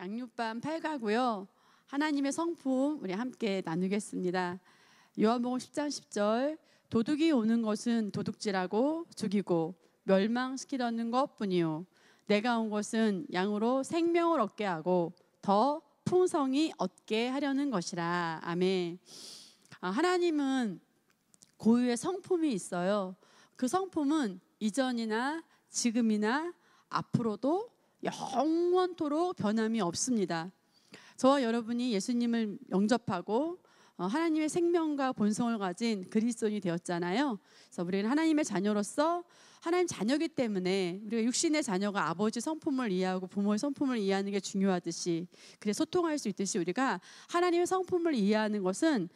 양육반 8가고요. 하나님의 성품 우리 함께 나누겠습니다. 요한복음 10장 10절 도둑이 오는 것은 도둑질하고 죽이고 멸망시키려는 것뿐이요 내가 온 것은 양으로 생명을 얻게 하고 더 풍성히 얻게 하려는 것이라. 아멘. 하나님은 고유의 성품이 있어요. 그 성품은 이전이나 지금이나 앞으로도 영원토록 변함이 없습니다. 저와 여러분이 예수님을 영접하고 하나님의 생명과 본성을 가진 그리스도인이 되었잖아요. 그래서 우리는 하나님의 자녀로서 하나님 자녀이기 때문에 우리가 육신의 자녀가 아버지 성품을 이해하고 부모의 성품을 이해하는 게 중요하듯이, 그래 소통할 수 있듯이 우리가 하나님의 성품을 이해하는 것은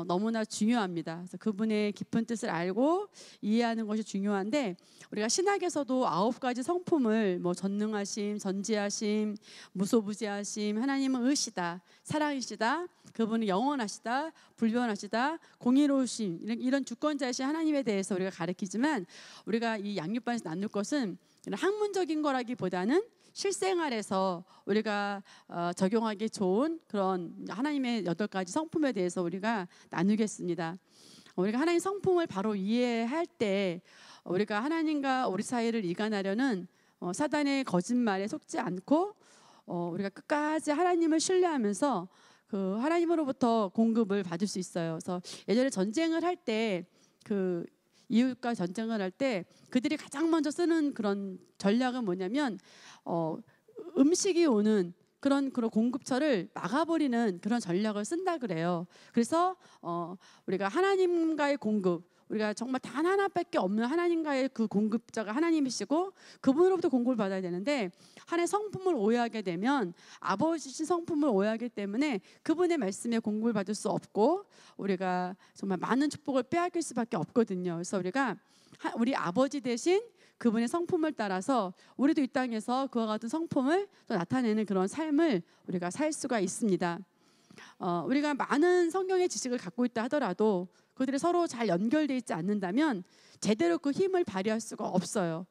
너무나 중요합니다. 그래서 그분의 깊은 뜻을 알고 이해하는 것이 중요한데, 우리가 신학에서도 9가지 성품을 전능하심, 전지하심, 무소부지하심, 하나님은 의시다, 사랑이시다, 그분은 영원하시다, 불변하시다, 공의로우심, 이런 주권자이신 하나님에 대해서 우리가 가르치지만, 우리가 이 양육반에서 나눌 것은 학문적인 거라기보다는 실생활에서 우리가 적용하기 좋은 그런 하나님의 8가지 성품에 대해서 우리가 나누겠습니다. 우리가 하나님 성품을 바로 이해할 때 우리가 하나님과 우리 사이를 이간하려는 사단의 거짓말에 속지 않고 우리가 끝까지 하나님을 신뢰하면서 그 하나님으로부터 공급을 받을 수 있어요. 그래서 예전에 전쟁을 할 때 이웃과 전쟁을 할 때 그들이 가장 먼저 쓰는 그런 전략은 뭐냐면 음식이 오는 그런 공급처를 막아버리는 그런 전략을 쓴다 그래요. 그래서 우리가 하나님과의 공급, 우리가 정말 단 하나밖에 없는 하나님과의 그 공급자가 하나님이시고 그분으로부터 공급을 받아야 되는데, 하나님의 성품을 오해하게 되면 아버지신 성품을 오해하기 때문에 그분의 말씀에 공급을 받을 수 없고 우리가 정말 많은 축복을 빼앗길 수밖에 없거든요. 그래서 우리가 우리 아버지 대신 그분의 성품을 따라서 우리도 이 땅에서 그와 같은 성품을 또 나타내는 그런 삶을 우리가 살 수가 있습니다. 우리가 많은 성경의 지식을 갖고 있다 하더라도 그들이 서로 잘 연결되어 있지 않는다면 제대로 그 힘을 발휘할 수가 없어요.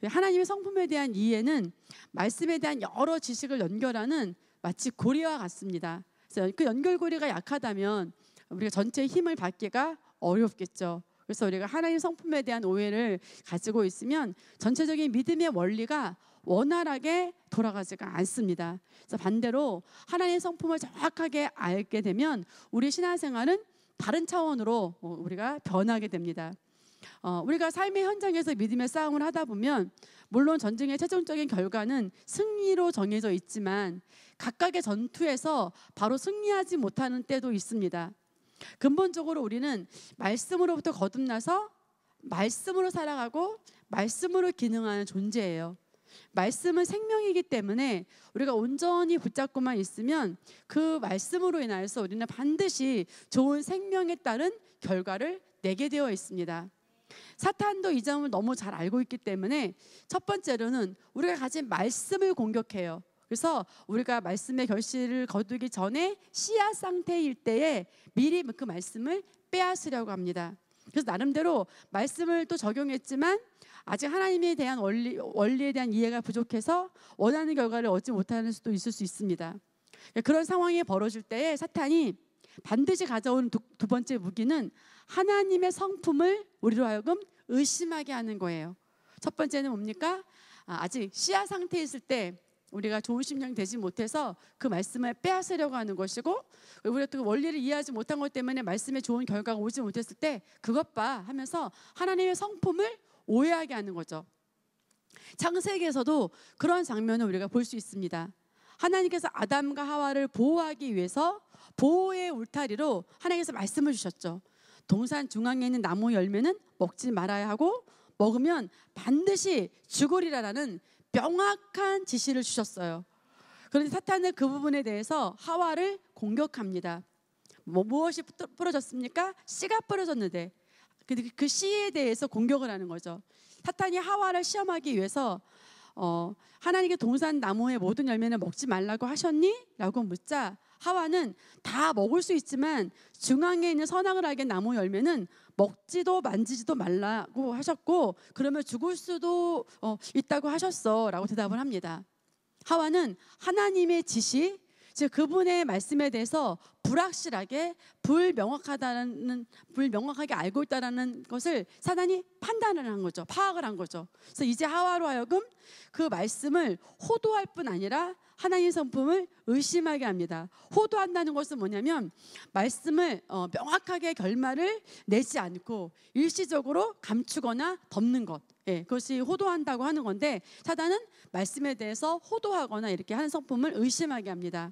하나님의 성품에 대한 이해는 말씀에 대한 여러 지식을 연결하는 마치 고리와 같습니다. 그래서 그 연결고리가 약하다면 우리가 전체의 힘을 받기가 어렵겠죠. 그래서 우리가 하나님 성품에 대한 오해를 가지고 있으면 전체적인 믿음의 원리가 원활하게 돌아가지가 않습니다. 그래서 반대로 하나님의 성품을 정확하게 알게 되면 우리 신앙생활은 다른 차원으로 우리가 변하게 됩니다. 우리가 삶의 현장에서 믿음의 싸움을 하다 보면 물론 전쟁의 최종적인 결과는 승리로 정해져 있지만 각각의 전투에서 바로 승리하지 못하는 때도 있습니다. 근본적으로 우리는 말씀으로부터 거듭나서 말씀으로 살아가고 말씀으로 기능하는 존재예요. 말씀은 생명이기 때문에 우리가 온전히 붙잡고만 있으면 그 말씀으로 인하여서 우리는 반드시 좋은 생명에 따른 결과를 내게 되어 있습니다. 사탄도 이 점을 너무 잘 알고 있기 때문에 첫 번째로는 우리가 가진 말씀을 공격해요. 그래서 우리가 말씀의 결실을 거두기 전에 씨앗 상태일 때에 미리 그 말씀을 빼앗으려고 합니다. 그래서 나름대로 말씀을 또 적용했지만 아직 하나님에 대한 원리에 대한 이해가 부족해서 원하는 결과를 얻지 못하는 수도 있을 수 있습니다. 그런 상황이 벌어질 때에 사탄이 반드시 가져오는 두 번째 무기는 하나님의 성품을 우리로 하여금 의심하게 하는 거예요. 첫 번째는 뭡니까? 아직 씨앗 상태에 있을 때 우리가 좋은 심령이 되지 못해서 그 말씀을 빼앗으려고 하는 것이고, 우리가 또 원리를 이해하지 못한 것 때문에 말씀에 좋은 결과가 오지 못했을 때 그것 봐 하면서 하나님의 성품을 오해하게 하는 거죠. 창세기에서도 그런 장면을 우리가 볼 수 있습니다. 하나님께서 아담과 하와를 보호하기 위해서 보호의 울타리로 하나님께서 말씀을 주셨죠. 동산 중앙에 있는 나무 열매는 먹지 말아야 하고 먹으면 반드시 죽으리라라는 명확한 지시를 주셨어요. 그런데 사탄은 그 부분에 대해서 하와를 공격합니다. 무엇이 부러졌습니까? 씨가 부러졌는데 그 씨에 대해서 공격을 하는 거죠. 사탄이 하와를 시험하기 위해서 하나님께 동산 나무의 모든 열매는 먹지 말라고 하셨니? 라고 묻자 하와는 다 먹을 수 있지만 중앙에 있는 선악을 알게 나무 열매는 먹지도 만지지도 말라고 하셨고 그러면 죽을 수도 있다고 하셨어 라고 대답을 합니다. 하와는 하나님의 지시, 즉 그분의 말씀에 대해서 불확실하게 불명확하게 알고 있다라는 것을 사단이 판단을 한 거죠. 파악을 한 거죠. 그래서 이제 하와로 하여금 그 말씀을 호도할 뿐 아니라 하나님의 성품을 의심하게 합니다. 호도한다는 것은 뭐냐면 말씀을 명확하게 결말을 내지 않고 일시적으로 감추거나 덮는 것, 그것이 호도한다고 하는 건데, 사단은 말씀에 대해서 호도하거나 이렇게 하는 성품을 의심하게 합니다.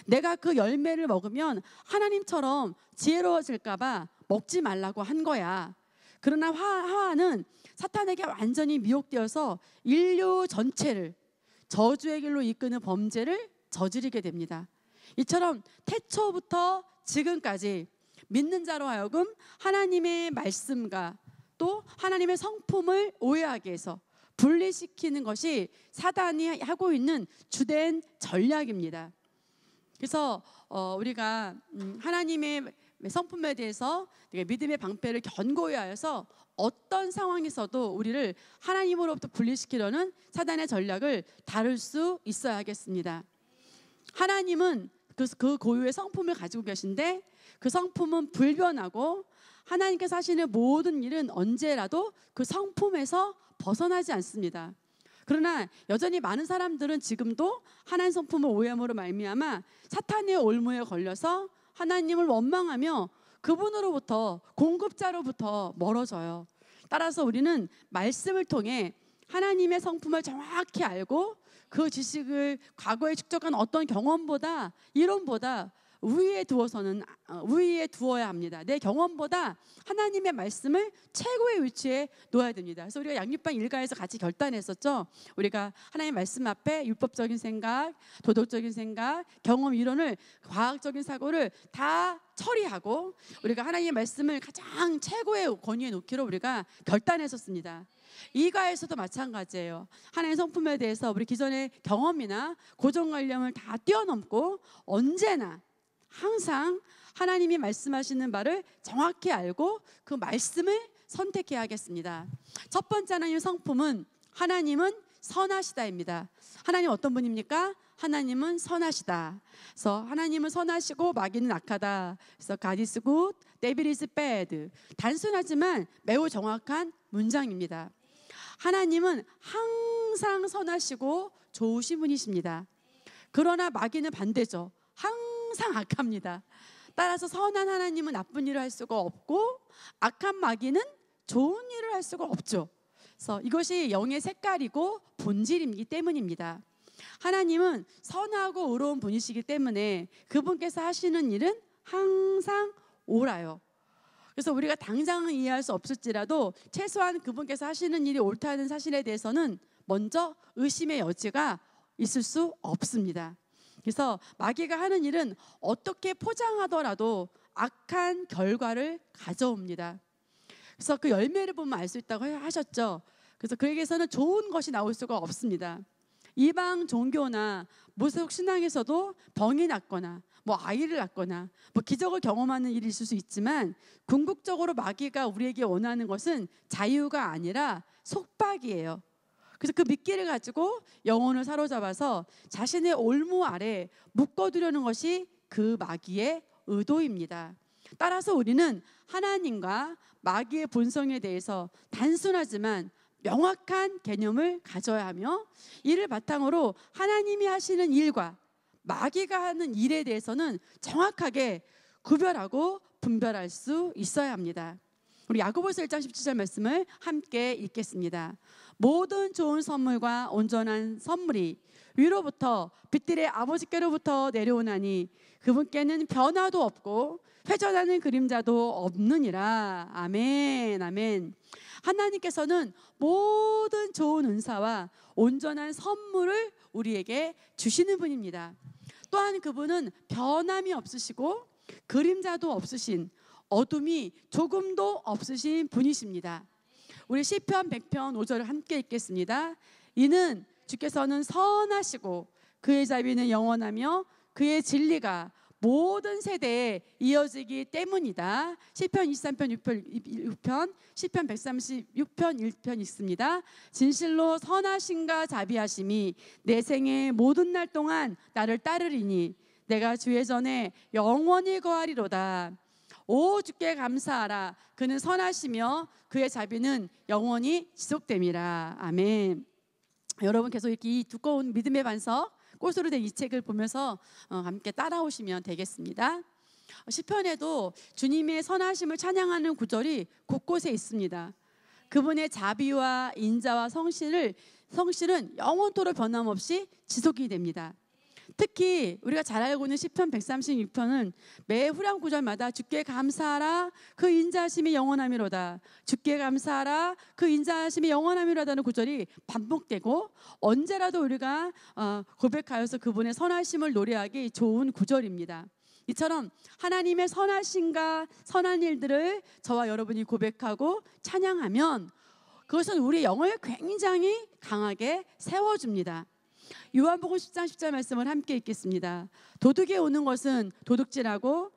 내가 그 열매를 먹으면 하나님처럼 지혜로워질까 봐 먹지 말라고 한 거야. 그러나 하와는 사탄에게 완전히 미혹되어서 인류 전체를 저주의 길로 이끄는 범죄를 저지르게 됩니다. 이처럼 태초부터 지금까지 믿는 자로 하여금 하나님의 말씀과 또 하나님의 성품을 오해하게 해서 분리시키는 것이 사단이 하고 있는 주된 전략입니다. 그래서 우리가 하나님의 성품에 대해서 믿음의 방패를 견고히 하여서 어떤 상황에서도 우리를 하나님으로부터 분리시키려는 사단의 전략을 다룰 수 있어야 하겠습니다. 하나님은 그 고유의 성품을 가지고 계신데, 그 성품은 불변하고 하나님께서 하시는 모든 일은 언제라도 그 성품에서 벗어나지 않습니다. 그러나 여전히 많은 사람들은 지금도 하나님 성품을 오해함으로 말미암아 사탄의 올무에 걸려서 하나님을 원망하며 그분으로부터, 공급자로부터 멀어져요. 따라서 우리는 말씀을 통해 하나님의 성품을 정확히 알고 그 지식을 과거에 축적한 어떤 경험보다, 이론보다 우위에 두어야 합니다. 내 경험보다 하나님의 말씀을 최고의 위치에 놓아야 됩니다. 그래서 우리가 양육방 일가에서 같이 결단했었죠. 우리가 하나님의 말씀 앞에 율법적인 생각, 도덕적인 생각, 경험 이론을, 과학적인 사고를 다 처리하고 우리가 하나님의 말씀을 가장 최고의 권위에 놓기로 우리가 결단했었습니다. 이가에서도 마찬가지예요. 하나님의 성품에 대해서 우리 기존의 경험이나 고정관념을 다 뛰어넘고 언제나 항상 하나님이 말씀하시는 바를 정확히 알고 그 말씀을 선택해야 하겠습니다. 첫 번째 하나님의 성품은 하나님은 선하시다입니다. 하나님 어떤 분입니까? 하나님은 선하시다. 그래서 하나님은 선하시고 마귀는 악하다. 그래서 God is good, devil is bad. 단순하지만 매우 정확한 문장입니다. 하나님은 항상 선하시고 좋으신 분이십니다. 그러나 마귀는 반대죠. 항상 악합니다. 따라서 선한 하나님은 나쁜 일을 할 수가 없고 악한 마귀는 좋은 일을 할 수가 없죠. 그래서 이것이 영의 색깔이고 본질이기 때문입니다. 하나님은 선하고 의로운 분이시기 때문에 그분께서 하시는 일은 항상 옳아요. 그래서 우리가 당장은 이해할 수 없을지라도 최소한 그분께서 하시는 일이 옳다는 사실에 대해서는 먼저 의심의 여지가 있을 수 없습니다. 그래서 마귀가 하는 일은 어떻게 포장하더라도 악한 결과를 가져옵니다. 그래서 그 열매를 보면 알 수 있다고 하셨죠. 그래서 그에게서는 좋은 것이 나올 수가 없습니다. 이방 종교나 무속 신앙에서도 병이 낫거나 아이를 낳거나 기적을 경험하는 일이 있을 수 있지만, 궁극적으로 마귀가 우리에게 원하는 것은 자유가 아니라 속박이에요. 그래서 그 미끼를 가지고 영혼을 사로잡아서 자신의 올무 아래 묶어두려는 것이 그 마귀의 의도입니다. 따라서 우리는 하나님과 마귀의 본성에 대해서 단순하지만 명확한 개념을 가져야 하며, 이를 바탕으로 하나님이 하시는 일과 마귀가 하는 일에 대해서는 정확하게 구별하고 분별할 수 있어야 합니다. 우리 야고보서 1장 17절 말씀을 함께 읽겠습니다. 모든 좋은 선물과 온전한 선물이 위로부터 빛들의 아버지께로부터 내려오나니 그분께는 변화도 없고 회전하는 그림자도 없느니라. 아멘, 아멘. 하나님께서는 모든 좋은 은사와 온전한 선물을 우리에게 주시는 분입니다. 또한 그분은 변함이 없으시고 그림자도 없으신, 어둠이 조금도 없으신 분이십니다. 우리 시편 100편 5절을 함께 읽겠습니다. 이는 주께서는 선하시고 그의 자비는 영원하며 그의 진리가 모든 세대에 이어지기 때문이다. 시편 23편 6편, 시편 136편 1편 있습니다. 진실로 선하심과 자비하심이 내 생의 모든 날 동안 나를 따르리니 내가 주의 전에 영원히 거하리로다. 오 주께 감사하라. 그는 선하시며 그의 자비는 영원히 지속됨이라. 아멘. 여러분 계속 이렇게 이 두꺼운 믿음의 반석 꽃으로 된 이 책을 보면서 함께 따라오시면 되겠습니다. 시편에도 주님의 선하심을 찬양하는 구절이 곳곳에 있습니다. 그분의 자비와 인자와 성실은 영원토록 변함없이 지속이 됩니다. 특히 우리가 잘 알고 있는 시편 136편은 매 후렴 구절마다 주께 감사하라 그 인자하심이 영원하미로다, 주께 감사하라 그 인자하심이 영원하미로다는 구절이 반복되고 언제라도 우리가 고백하여서 그분의 선하심을 노래하기 좋은 구절입니다. 이처럼 하나님의 선하심과 선한 일들을 저와 여러분이 고백하고 찬양하면 그것은 우리의 영을 굉장히 강하게 세워줍니다. 요한복음 10장 10절 말씀을 함께 읽겠습니다. 도둑이 오는 것은 도둑질하고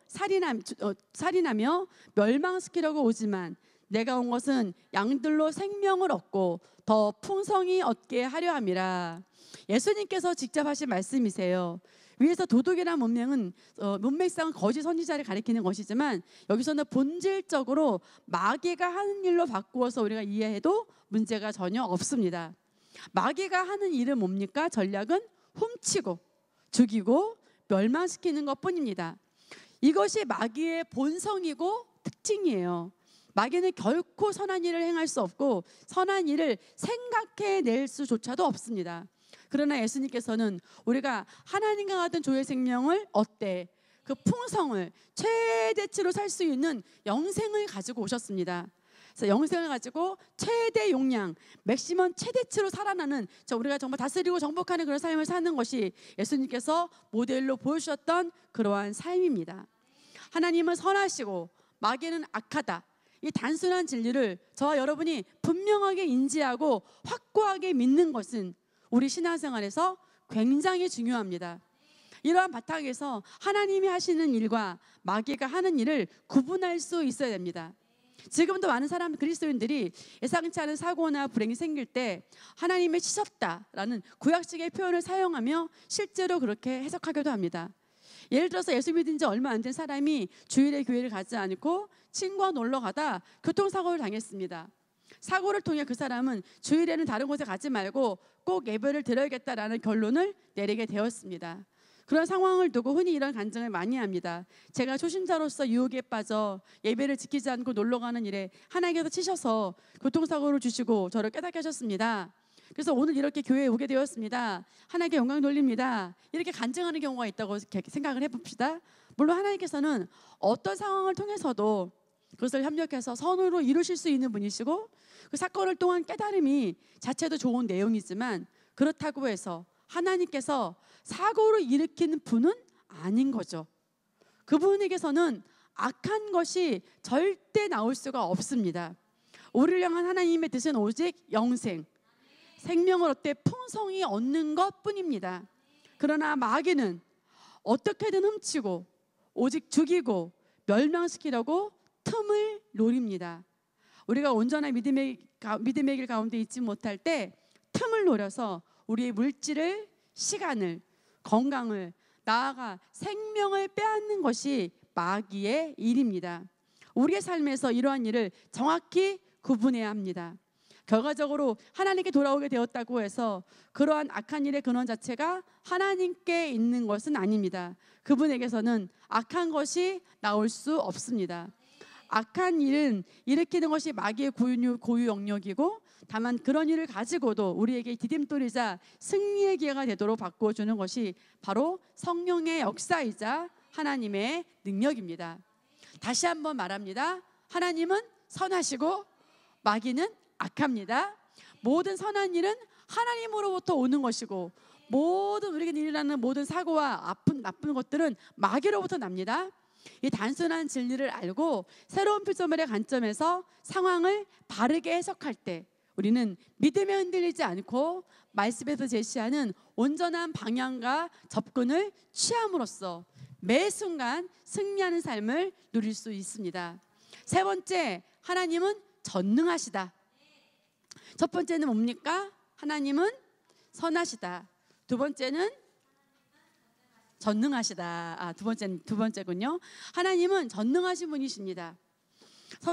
살인하며 멸망시키려고 오지만 내가 온 것은 양들로 생명을 얻고 더 풍성히 얻게 하려 함이라. 예수님께서 직접 하신 말씀이세요. 위에서 도둑이란 문맥상은 거짓 선지자를 가리키는 것이지만 여기서는 본질적으로 마귀가 하는 일로 바꾸어서 우리가 이해해도 문제가 전혀 없습니다. 마귀가 하는 일은 뭡니까? 전략은 훔치고 죽이고 멸망시키는 것뿐입니다. 이것이 마귀의 본성이고 특징이에요. 마귀는 결코 선한 일을 행할 수 없고 선한 일을 생각해낼 수조차도 없습니다. 그러나 예수님께서는 우리가 하나님과 같은 조의 생명을 얻되 그 풍성을 최대치로 살 수 있는 영생을 가지고 오셨습니다. 그래서 영생을 가지고 최대 용량, 맥시멈 최대치로 살아나는 우리가 정말 다스리고 정복하는 그런 삶을 사는 것이 예수님께서 모델로 보여주셨던 그러한 삶입니다. 하나님은 선하시고 마귀는 악하다. 이 단순한 진리를 저와 여러분이 분명하게 인지하고 확고하게 믿는 것은 우리 신앙생활에서 굉장히 중요합니다. 이러한 바탕에서 하나님이 하시는 일과 마귀가 하는 일을 구분할 수 있어야 됩니다. 지금도 많은 그리스도인들이 예상치 않은 사고나 불행이 생길 때 하나님의 치셨다라는 구약식의 표현을 사용하며 실제로 그렇게 해석하기도 합니다. 예를 들어서 예수 믿은 지 얼마 안 된 사람이 주일에 교회를 가지 않고 친구와 놀러 가다 교통사고를 당했습니다. 사고를 통해 그 사람은 주일에는 다른 곳에 가지 말고 꼭 예배를 드려야겠다라는 결론을 내리게 되었습니다. 그런 상황을 두고 흔히 이런 간증을 많이 합니다. 제가 초신자로서 유혹에 빠져 예배를 지키지 않고 놀러가는 일에 하나님께서 치셔서 교통사고를 주시고 저를 깨닫게 하셨습니다. 그래서 오늘 이렇게 교회에 오게 되었습니다. 하나님께 영광 돌립니다. 이렇게 간증하는 경우가 있다고 생각을 해봅시다. 물론 하나님께서는 어떤 상황을 통해서도 그것을 협력해서 선으로 이루실 수 있는 분이시고 그 사건을 통한 깨달음이 자체도 좋은 내용이지만 그렇다고 해서 하나님께서 사고를 일으키는 분은 아닌 거죠. 그분에게서는 악한 것이 절대 나올 수가 없습니다. 우리를 향한 하나님의 뜻은 오직 영생, 생명을 얻되 풍성히 얻는 것뿐입니다. 그러나 마귀는 어떻게든 훔치고 오직 죽이고 멸망시키려고 틈을 노립니다. 우리가 온전한 믿음의 길 가운데 있지 못할 때 틈을 노려서 우리의 물질을, 시간을, 건강을, 나아가 생명을 빼앗는 것이 마귀의 일입니다. 우리의 삶에서 이러한 일을 정확히 구분해야 합니다. 결과적으로 하나님께 돌아오게 되었다고 해서 그러한 악한 일의 근원 자체가 하나님께 있는 것은 아닙니다. 그분에게서는 악한 것이 나올 수 없습니다. 악한 일은 일으키는 것이 마귀의 고유 영역이고 다만 그런 일을 가지고도 우리에게 디딤돌이자 승리의 기회가 되도록 바꾸어주는 것이 바로 성령의 역사이자 하나님의 능력입니다. 다시 한번 말합니다. 하나님은 선하시고 마귀는 악합니다. 모든 선한 일은 하나님으로부터 오는 것이고 모든 우리에게 일어나는 모든 사고와 나쁜 것들은 마귀로부터 납니다. 이 단순한 진리를 알고 새로운 피조물의 관점에서 상황을 바르게 해석할 때 우리는 믿음에 흔들리지 않고 말씀에서 제시하는 온전한 방향과 접근을 취함으로써 매 순간 승리하는 삶을 누릴 수 있습니다. 세 번째, 하나님은 전능하시다. 첫 번째는 뭡니까? 하나님은 선하시다. 두 번째는 전능하시다. 두 번째군요. 하나님은 전능하신 분이십니다.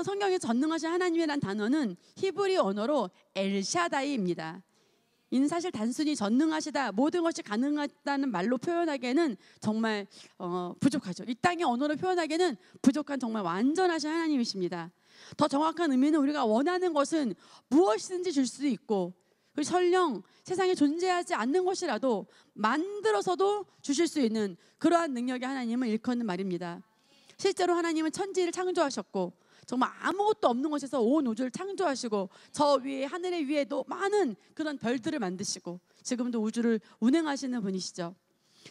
성경에 전능하신 하나님이란 단어는 히브리 언어로 엘샤다이입니다. 이는 사실 단순히 전능하시다, 모든 것이 가능하다는 말로 표현하기에는 정말 부족하죠. 이 땅의 언어로 표현하기에는 부족한 정말 완전하신 하나님이십니다. 더 정확한 의미는 우리가 원하는 것은 무엇이든지 줄 수 있고, 설령 세상에 존재하지 않는 것이라도 만들어서도 주실 수 있는 그러한 능력의 하나님을 일컫는 말입니다. 실제로 하나님은 천지를 창조하셨고, 정말 아무것도 없는 곳에서 온 우주를 창조하시고, 저 위에 하늘의 위에도 많은 그런 별들을 만드시고, 지금도 우주를 운행하시는 분이시죠.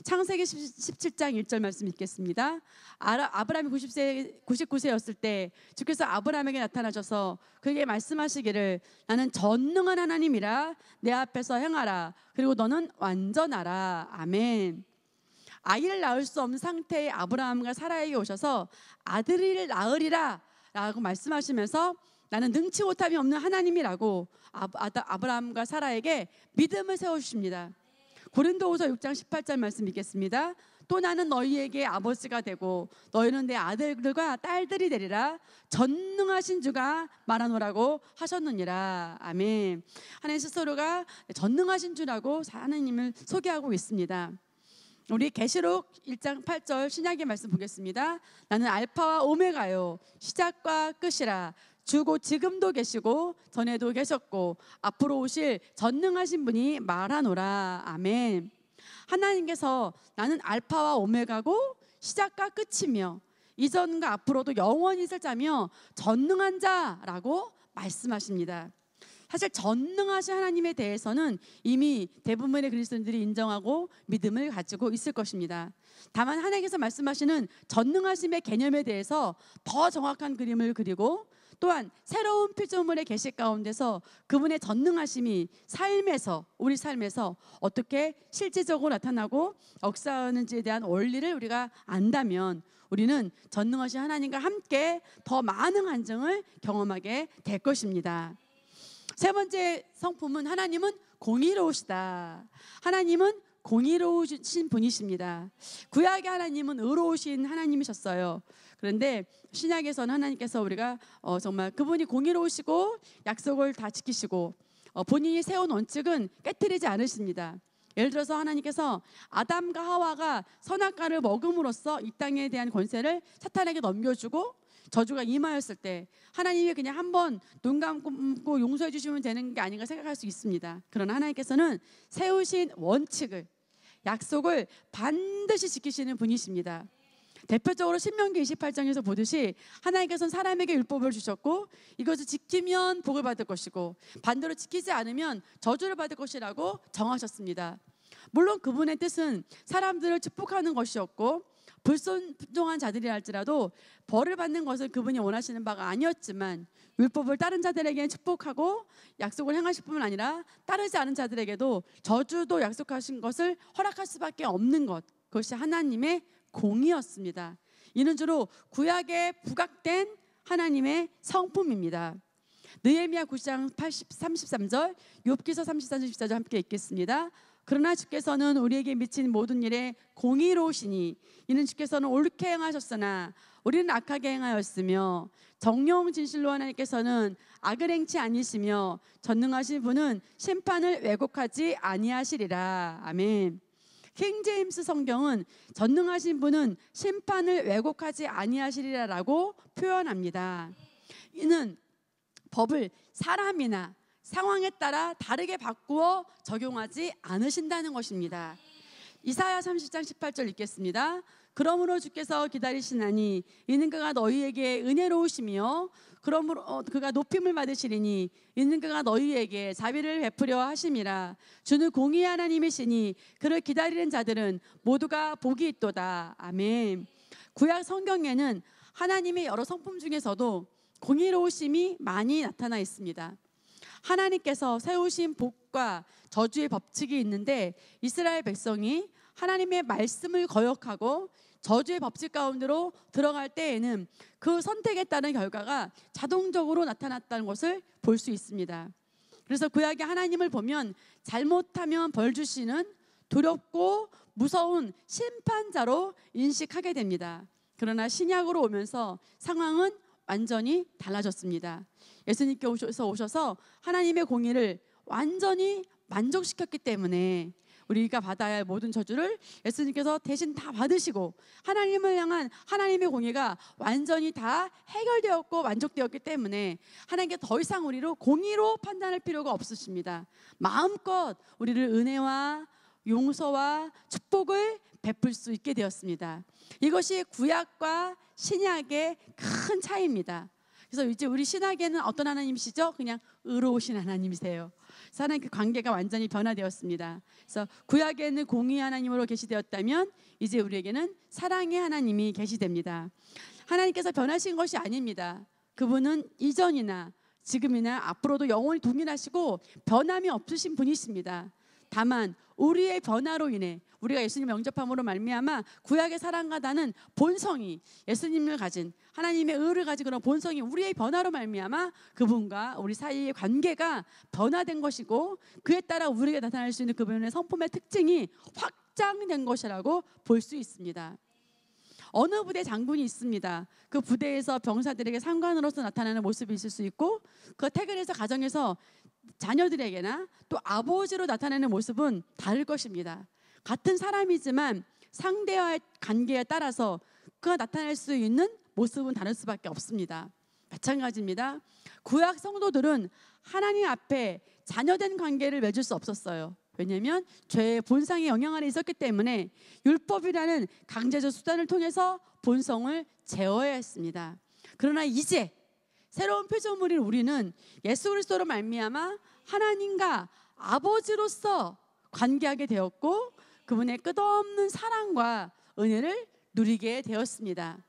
창세기 17장 1절 말씀 읽겠습니다. 아브라함이 99세였을 때 주께서 아브라함에게 나타나셔서 그에게 말씀하시기를, 나는 전능한 하나님이라 내 앞에서 행하라. 그리고 너는 완전하라. 아멘. 아이를 낳을 수 없는 상태의 아브라함과 사라에게 오셔서 아들을 낳으리라 라고 말씀하시면서, 나는 능치 못함이 없는 하나님이라고 아브라함과 사라에게 믿음을 세워주십니다. 고린도후서 6장 18절 말씀 읽겠습니다. 또 나는 너희에게 아버지가 되고 너희는 내 아들들과 딸들이 되리라. 전능하신 주가 말하노라고 하셨느니라. 아멘. 하나님 스스로가 전능하신 주라고 하나님을 소개하고 있습니다. 우리 계시록 1장 8절 신약의 말씀 보겠습니다. 나는 알파와 오메가요, 시작과 끝이라. 주고 지금도 계시고 전에도 계셨고 앞으로 오실 전능하신 분이 말하노라. 아멘. 하나님께서 나는 알파와 오메가고 시작과 끝이며 이전과 앞으로도 영원히 있을 자며 전능한 자라고 말씀하십니다. 사실 전능하신 하나님에 대해서는 이미 대부분의 그리스도인들이 인정하고 믿음을 가지고 있을 것입니다. 다만 하나님께서 말씀하시는 전능하심의 개념에 대해서 더 정확한 그림을 그리고, 또한 새로운 피조물의 계시 가운데서 그분의 전능하심이 우리 삶에서 어떻게 실질적으로 나타나고 역사하는지에 대한 원리를 우리가 안다면 우리는 전능하신 하나님과 함께 더 많은 간증을 경험하게 될 것입니다. 세 번째 성품은 하나님은 공의로우시다. 하나님은 공의로우신 분이십니다. 구약의 하나님은 의로우신 하나님이셨어요. 그런데 신약에서는 하나님께서 우리가 정말 그분이 공의로우시고 약속을 다 지키시고 본인이 세운 원칙은 깨트리지 않으십니다. 예를 들어서 하나님께서 아담과 하와가 선악과를 먹음으로써 이 땅에 대한 권세를 사탄에게 넘겨주고 저주가 임하였을 때 하나님이 그냥 한번 눈 감고 용서해 주시면 되는 게 아닌가 생각할 수 있습니다. 그러나 하나님께서는 세우신 원칙을, 약속을 반드시 지키시는 분이십니다. 대표적으로 신명기 28장에서 보듯이 하나님께서는 사람에게 율법을 주셨고 이것을 지키면 복을 받을 것이고 반대로 지키지 않으면 저주를 받을 것이라고 정하셨습니다. 물론 그분의 뜻은 사람들을 축복하는 것이었고 불순종한 자들이라 할지라도 벌을 받는 것을 그분이 원하시는 바가 아니었지만, 율법을 따른 자들에게는 축복하고 약속을 행하실 뿐만 아니라 따르지 않은 자들에게도 저주도 약속하신 것을 허락할 수밖에 없는 것, 그것이 하나님의 공이었습니다. 이는 주로 구약에 부각된 하나님의 성품입니다. 느헤미야 9장 33절, 욥기서 34장 14절 함께 읽겠습니다. 그러나 주께서는 우리에게 미친 모든 일에 공의로우시니 이는 주께서는 옳게 행하셨으나 우리는 악하게 행하였으며, 정령 진실로 하나님께서는 악을 행치 아니시며 전능하신 분은 심판을 왜곡하지 아니하시리라. 아멘. 킹 제임스 성경은 전능하신 분은 심판을 왜곡하지 아니하시리라라고 표현합니다. 이는 법을 사람이나 상황에 따라 다르게 바꾸어 적용하지 않으신다는 것입니다. 이사야 30장 18절 읽겠습니다. 그러므로 주께서 기다리시나니 이는 그가 너희에게 은혜로우시며 그러므로 그가 높임을 받으시리니 이는 그가 너희에게 자비를 베푸려 하심이라. 주는 공의의 하나님이시니 그를 기다리는 자들은 모두가 복이 있도다. 아멘. 구약 성경에는 하나님의 여러 성품 중에서도 공의로우심이 많이 나타나 있습니다. 하나님께서 세우신 복과 저주의 법칙이 있는데 이스라엘 백성이 하나님의 말씀을 거역하고 저주의 법칙 가운데로 들어갈 때에는 그 선택에 따른 결과가 자동적으로 나타났다는 것을 볼 수 있습니다. 그래서 구약의 하나님을 보면 잘못하면 벌 주시는 두렵고 무서운 심판자로 인식하게 됩니다. 그러나 신약으로 오면서 상황은 완전히 달라졌습니다. 예수님께 오셔서 하나님의 공의를 완전히 만족시켰기 때문에 우리가 받아야 할 모든 저주를 예수님께서 대신 다 받으시고 하나님을 향한 하나님의 공의가 완전히 다 해결되었고 만족되었기 때문에 하나님께 더 이상 우리로 공의로 판단할 필요가 없으십니다. 마음껏 우리를 은혜와 용서와 축복을 베풀 수 있게 되었습니다. 이것이 구약과 신약의 큰 차이입니다. 그래서 이제 우리 신약에는 어떤 하나님이시죠? 그냥 의로우신 하나님이세요. 그래서 하나님과 관계가 완전히 변화되었습니다. 그래서 구약에는 공의 하나님으로 계시되었다면 이제 우리에게는 사랑의 하나님이 계시됩니다. 하나님께서 변하신 것이 아닙니다. 그분은 이전이나 지금이나 앞으로도 영원히 동일하시고 변함이 없으신 분이십니다. 다만 우리의 변화로 인해 우리가 예수님을 영접함으로 말미암아 구약의 사랑과 다른 본성이 예수님을 가진 하나님의 의를 가진 그런 본성이 우리의 변화로 말미암아 그분과 우리 사이의 관계가 변화된 것이고 그에 따라 우리에게 나타날 수 있는 그분의 성품의 특징이 확장된 것이라고 볼 수 있습니다. 어느 부대 장군이 있습니다. 그 부대에서 병사들에게 상관으로서 나타나는 모습이 있을 수 있고 그 퇴근해서 가정에서 자녀들에게나 또 아버지로 나타내는 모습은 다를 것입니다. 같은 사람이지만 상대와의 관계에 따라서 그가 나타낼 수 있는 모습은 다를 수밖에 없습니다. 마찬가지입니다. 구약 성도들은 하나님 앞에 자녀된 관계를 맺을 수 없었어요. 왜냐하면 죄의 본성의 영향 아래 있었기 때문에 율법이라는 강제적 수단을 통해서 본성을 제어해야 했습니다. 그러나 이제 새로운 피조물인 우리는 예수 그리스도로 말미암아 하나님과 아버지로서 관계하게 되었고 그분의 끝없는 사랑과 은혜를 누리게 되었습니다.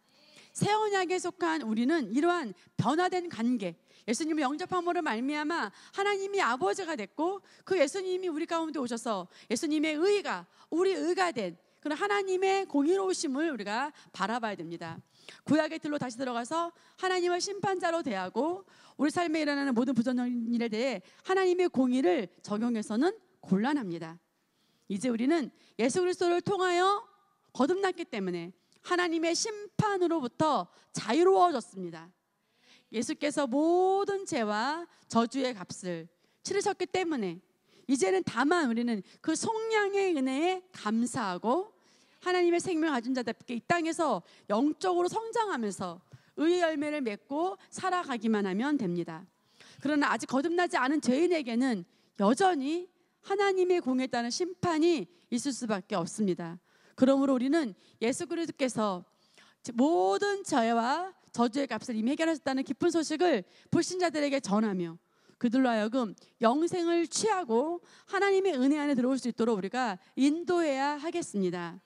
새 언약에 속한 우리는 이러한 변화된 관계, 예수님을 영접함으로 말미암아 하나님이 아버지가 됐고 그 예수님이 우리 가운데 오셔서 예수님의 의가 우리 의가 된 그런 하나님의 공의로우심을 우리가 바라봐야 됩니다. 구약의 틀로 다시 들어가서 하나님을 심판자로 대하고 우리 삶에 일어나는 모든 부정적인 일에 대해 하나님의 공의를 적용해서는 곤란합니다. 이제 우리는 예수 그리스도를 통하여 거듭났기 때문에 하나님의 심판으로부터 자유로워졌습니다. 예수께서 모든 죄와 저주의 값을 치르셨기 때문에 이제는 다만 우리는 그 속량의 은혜에 감사하고 하나님의 생명을 가진 자답게 이 땅에서 영적으로 성장하면서 의의 열매를 맺고 살아가기만 하면 됩니다. 그러나 아직 거듭나지 않은 죄인에게는 여전히 하나님의 공에 따른 심판이 있을 수밖에 없습니다. 그러므로 우리는 예수 그리스도께서 모든 죄와 저주의 값을 이미 해결하셨다는 기쁜 소식을 불신자들에게 전하며 그들로 하여금 영생을 취하고 하나님의 은혜 안에 들어올 수 있도록 우리가 인도해야 하겠습니다.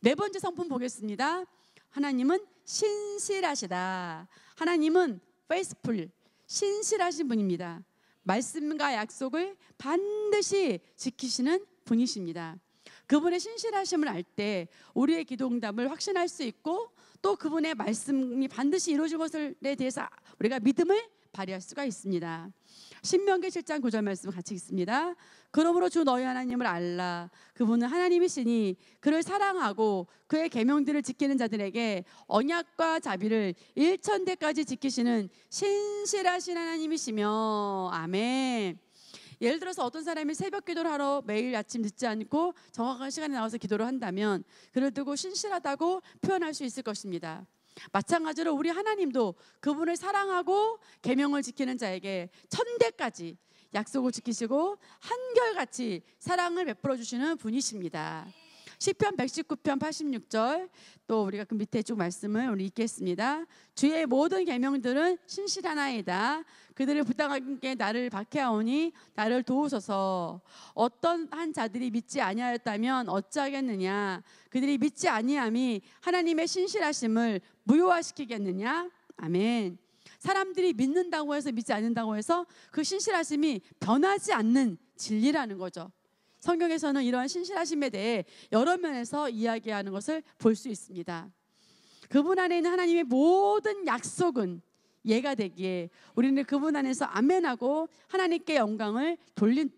네 번째 성품 보겠습니다. 하나님은 신실하시다. 하나님은 faithful, 신실하신 분입니다. 말씀과 약속을 반드시 지키시는 분이십니다. 그분의 신실하심을 알 때 우리의 기도 응답을 확신할 수 있고 또 그분의 말씀이 반드시 이루어진 것에 대해서 우리가 믿음을 발휘할 수가 있습니다. 신명기 7장 9절 말씀 같이 읽습니다. 그러므로 주 너희 하나님을 알라. 그분은 하나님이시니 그를 사랑하고 그의 계명들을 지키는 자들에게 언약과 자비를 일천대까지 지키시는 신실하신 하나님이시며. 아멘. 예를 들어서 어떤 사람이 새벽 기도를 하러 매일 아침 늦지 않고 정확한 시간에 나와서 기도를 한다면 그를 두고 신실하다고 표현할 수 있을 것입니다. 마찬가지로 우리 하나님도 그분을 사랑하고 계명을 지키는 자에게 천대까지 약속을 지키시고 한결같이 사랑을 베풀어 주시는 분이십니다. 시편 119편 86절 또 우리가 그 밑에 쭉 말씀을 우리 읽겠습니다. 주의 모든 계명들은 신실하나이다. 그들을 부당하게 나를 박해하오니 나를 도우소서. 어떤 한 자들이 믿지 아니하였다면 어찌하겠느냐. 그들이 믿지 아니함이 하나님의 신실하심을 무효화시키겠느냐. 아멘. 사람들이 믿는다고 해서 믿지 않는다고 해서 그 신실하심이 변하지 않는 진리라는 거죠. 성경에서는 이러한 신실하심에 대해 여러 면에서 이야기하는 것을 볼 수 있습니다. 그분 안에 있는 하나님의 모든 약속은 예가 되기에 우리는 그분 안에서 아멘하고 하나님께 영광을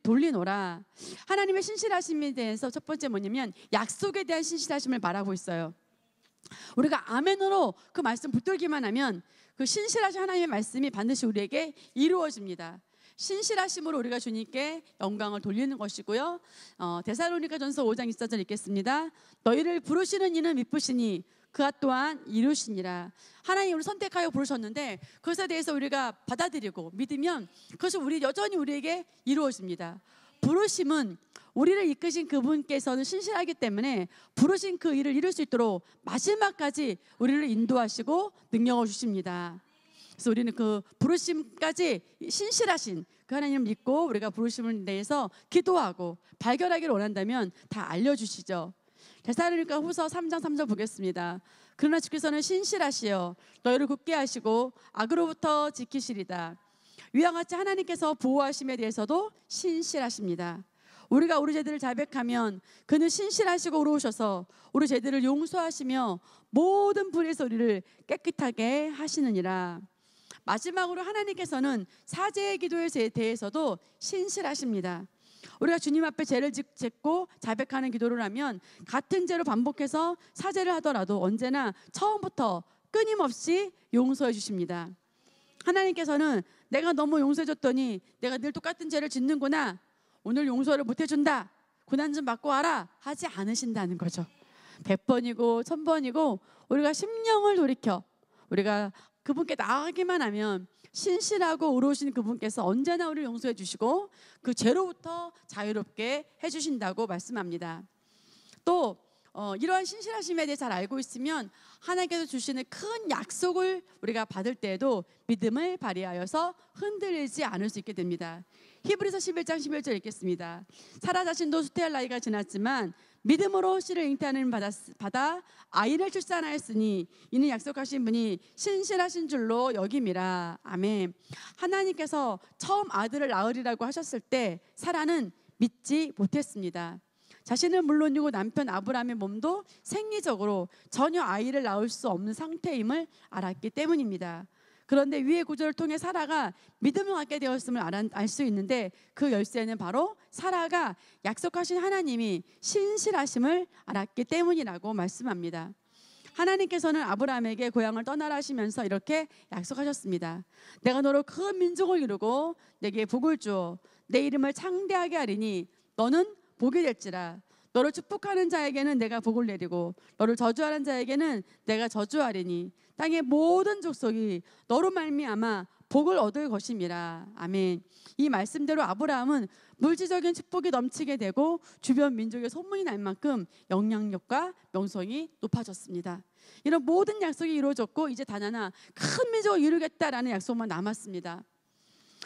돌리노라. 하나님의 신실하심에 대해서 첫 번째 뭐냐면 약속에 대한 신실하심을 말하고 있어요. 우리가 아멘으로 그 말씀 붙들기만 하면 그 신실하신 하나님의 말씀이 반드시 우리에게 이루어집니다. 신실하심으로 우리가 주님께 영광을 돌리는 것이고요. 데살로니가전서 5장 24절 읽겠습니다. 너희를 부르시는 이는 미쁘시니 그가 또한 이루시니라. 하나님 우리를 선택하여 부르셨는데 그것에 대해서 우리가 받아들이고 믿으면 그것이 여전히 우리에게 이루어집니다. 부르심은 우리를 이끄신 그분께서는 신실하기 때문에 부르신 그 일을 이룰 수 있도록 마지막까지 우리를 인도하시고 능력을 주십니다. 그래서 우리는 그 부르심까지 신실하신 그 하나님을 믿고 우리가 부르심을 대해서 기도하고 발견하기를 원한다면 다 알려주시죠. 데살로니가 후서 3장 3절 보겠습니다. 그러나 주께서는 신실하시어 너희를 굳게 하시고 악으로부터 지키시리다. 위와 같이 하나님께서 보호하심에 대해서도 신실하십니다. 우리가 우리 죄들을 자백하면 그는 신실하시고 의로우셔서 우리 죄들을 용서하시며 모든 불의에서 우리를 깨끗하게 하시느니라. 마지막으로 하나님께서는 사죄의 기도에 대해서도 신실하십니다. 우리가 주님 앞에 죄를 짓고 자백하는 기도를 하면 같은 죄로 반복해서 사죄를 하더라도 언제나 처음부터 끊임없이 용서해 주십니다. 하나님께서는 내가 너무 용서해 줬더니 내가 늘 똑같은 죄를 짓는구나, 오늘 용서를 못 해준다, 고난 좀 받고 와라 하지 않으신다는 거죠. 100번이고 1000번이고 우리가 심령을 돌이켜 우리가 그분께 나아가기만 하면 신실하고 의로우신 그분께서 언제나 우리를 용서해 주시고 그 죄로부터 자유롭게 해주신다고 말씀합니다. 또 이러한 신실하심에 대해 잘 알고 있으면 하나님께서 주시는 큰 약속을 우리가 받을 때에도 믿음을 발휘하여서 흔들리지 않을 수 있게 됩니다. 히브리서 11장 11절 읽겠습니다. 사라 자신도 수태할 나이가 지났지만 믿음으로 씨를 잉태하는 받아 아이를 출산하였으니 이는 약속하신 분이 신실하신 줄로 여김이라. 아멘. 하나님께서 처음 아들을 낳으리라고 하셨을 때 사라는 믿지 못했습니다. 자신은 물론이고 남편 아브라함의 몸도 생리적으로 전혀 아이를 낳을 수 없는 상태임을 알았기 때문입니다. 그런데 위의 구절을 통해 사라가 믿음을 갖게 되었음을 알 수 있는데 그 열쇠는 바로 사라가 약속하신 하나님이 신실하심을 알았기 때문이라고 말씀합니다. 하나님께서는 아브라함에게 고향을 떠나라 하시면서 이렇게 약속하셨습니다. 내가 너로 큰 민족을 이루고 내게 복을 주어 내 이름을 창대하게 하리니 너는 복이 될지라. 너를 축복하는 자에게는 내가 복을 내리고 너를 저주하는 자에게는 내가 저주하리니 땅의 모든 족속이 너로 말미암아 복을 얻을 것임이라. 아멘. 이 말씀대로 아브라함은 물질적인 축복이 넘치게 되고 주변 민족의 소문이 날 만큼 영향력과 명성이 높아졌습니다. 이런 모든 약속이 이루어졌고 이제 단 하나 큰 민족을 이루겠다라는 약속만 남았습니다.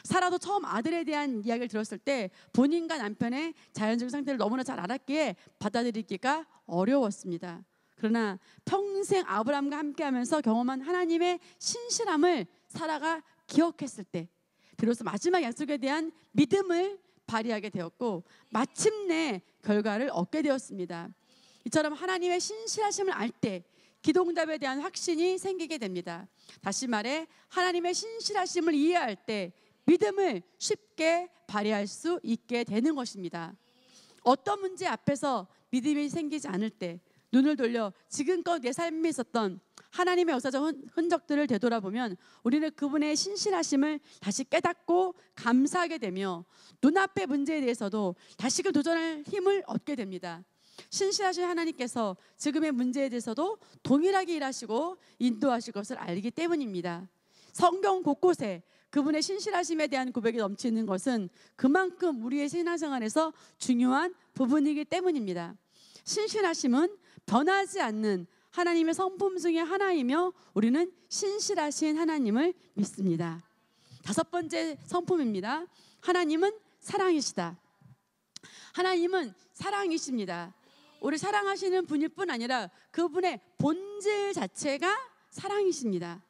사라도 처음 아들에 대한 이야기를 들었을 때 본인과 남편의 자연적인 상태를 너무나 잘 알았기에 받아들이기가 어려웠습니다. 그러나 평생 아브라함과 함께하면서 경험한 하나님의 신실함을 사라가 기억했을 때 비로소 마지막 약속에 대한 믿음을 발휘하게 되었고 마침내 결과를 얻게 되었습니다. 이처럼 하나님의 신실하심을 알 때 기도응답에 대한 확신이 생기게 됩니다. 다시 말해 하나님의 신실하심을 이해할 때 믿음을 쉽게 발휘할 수 있게 되는 것입니다. 어떤 문제 앞에서 믿음이 생기지 않을 때 눈을 돌려 지금껏 내 삶에 있었던 하나님의 역사적 흔적들을 되돌아보면 우리는 그분의 신실하심을 다시 깨닫고 감사하게 되며 눈앞의 문제에 대해서도 다시금 도전할 힘을 얻게 됩니다. 신실하신 하나님께서 지금의 문제에 대해서도 동일하게 일하시고 인도하실 것을 알기 때문입니다. 성경 곳곳에 그분의 신실하심에 대한 고백이 넘치는 것은 그만큼 우리의 신앙생활에서 중요한 부분이기 때문입니다. 신실하심은 변하지 않는 하나님의 성품 중에 하나이며 우리는 신실하신 하나님을 믿습니다. 다섯 번째 성품입니다. 하나님은 사랑이시다. 하나님은 사랑이십니다. 우리 사랑하시는 분일 뿐 아니라 그분의 본질 자체가 사랑이십니다.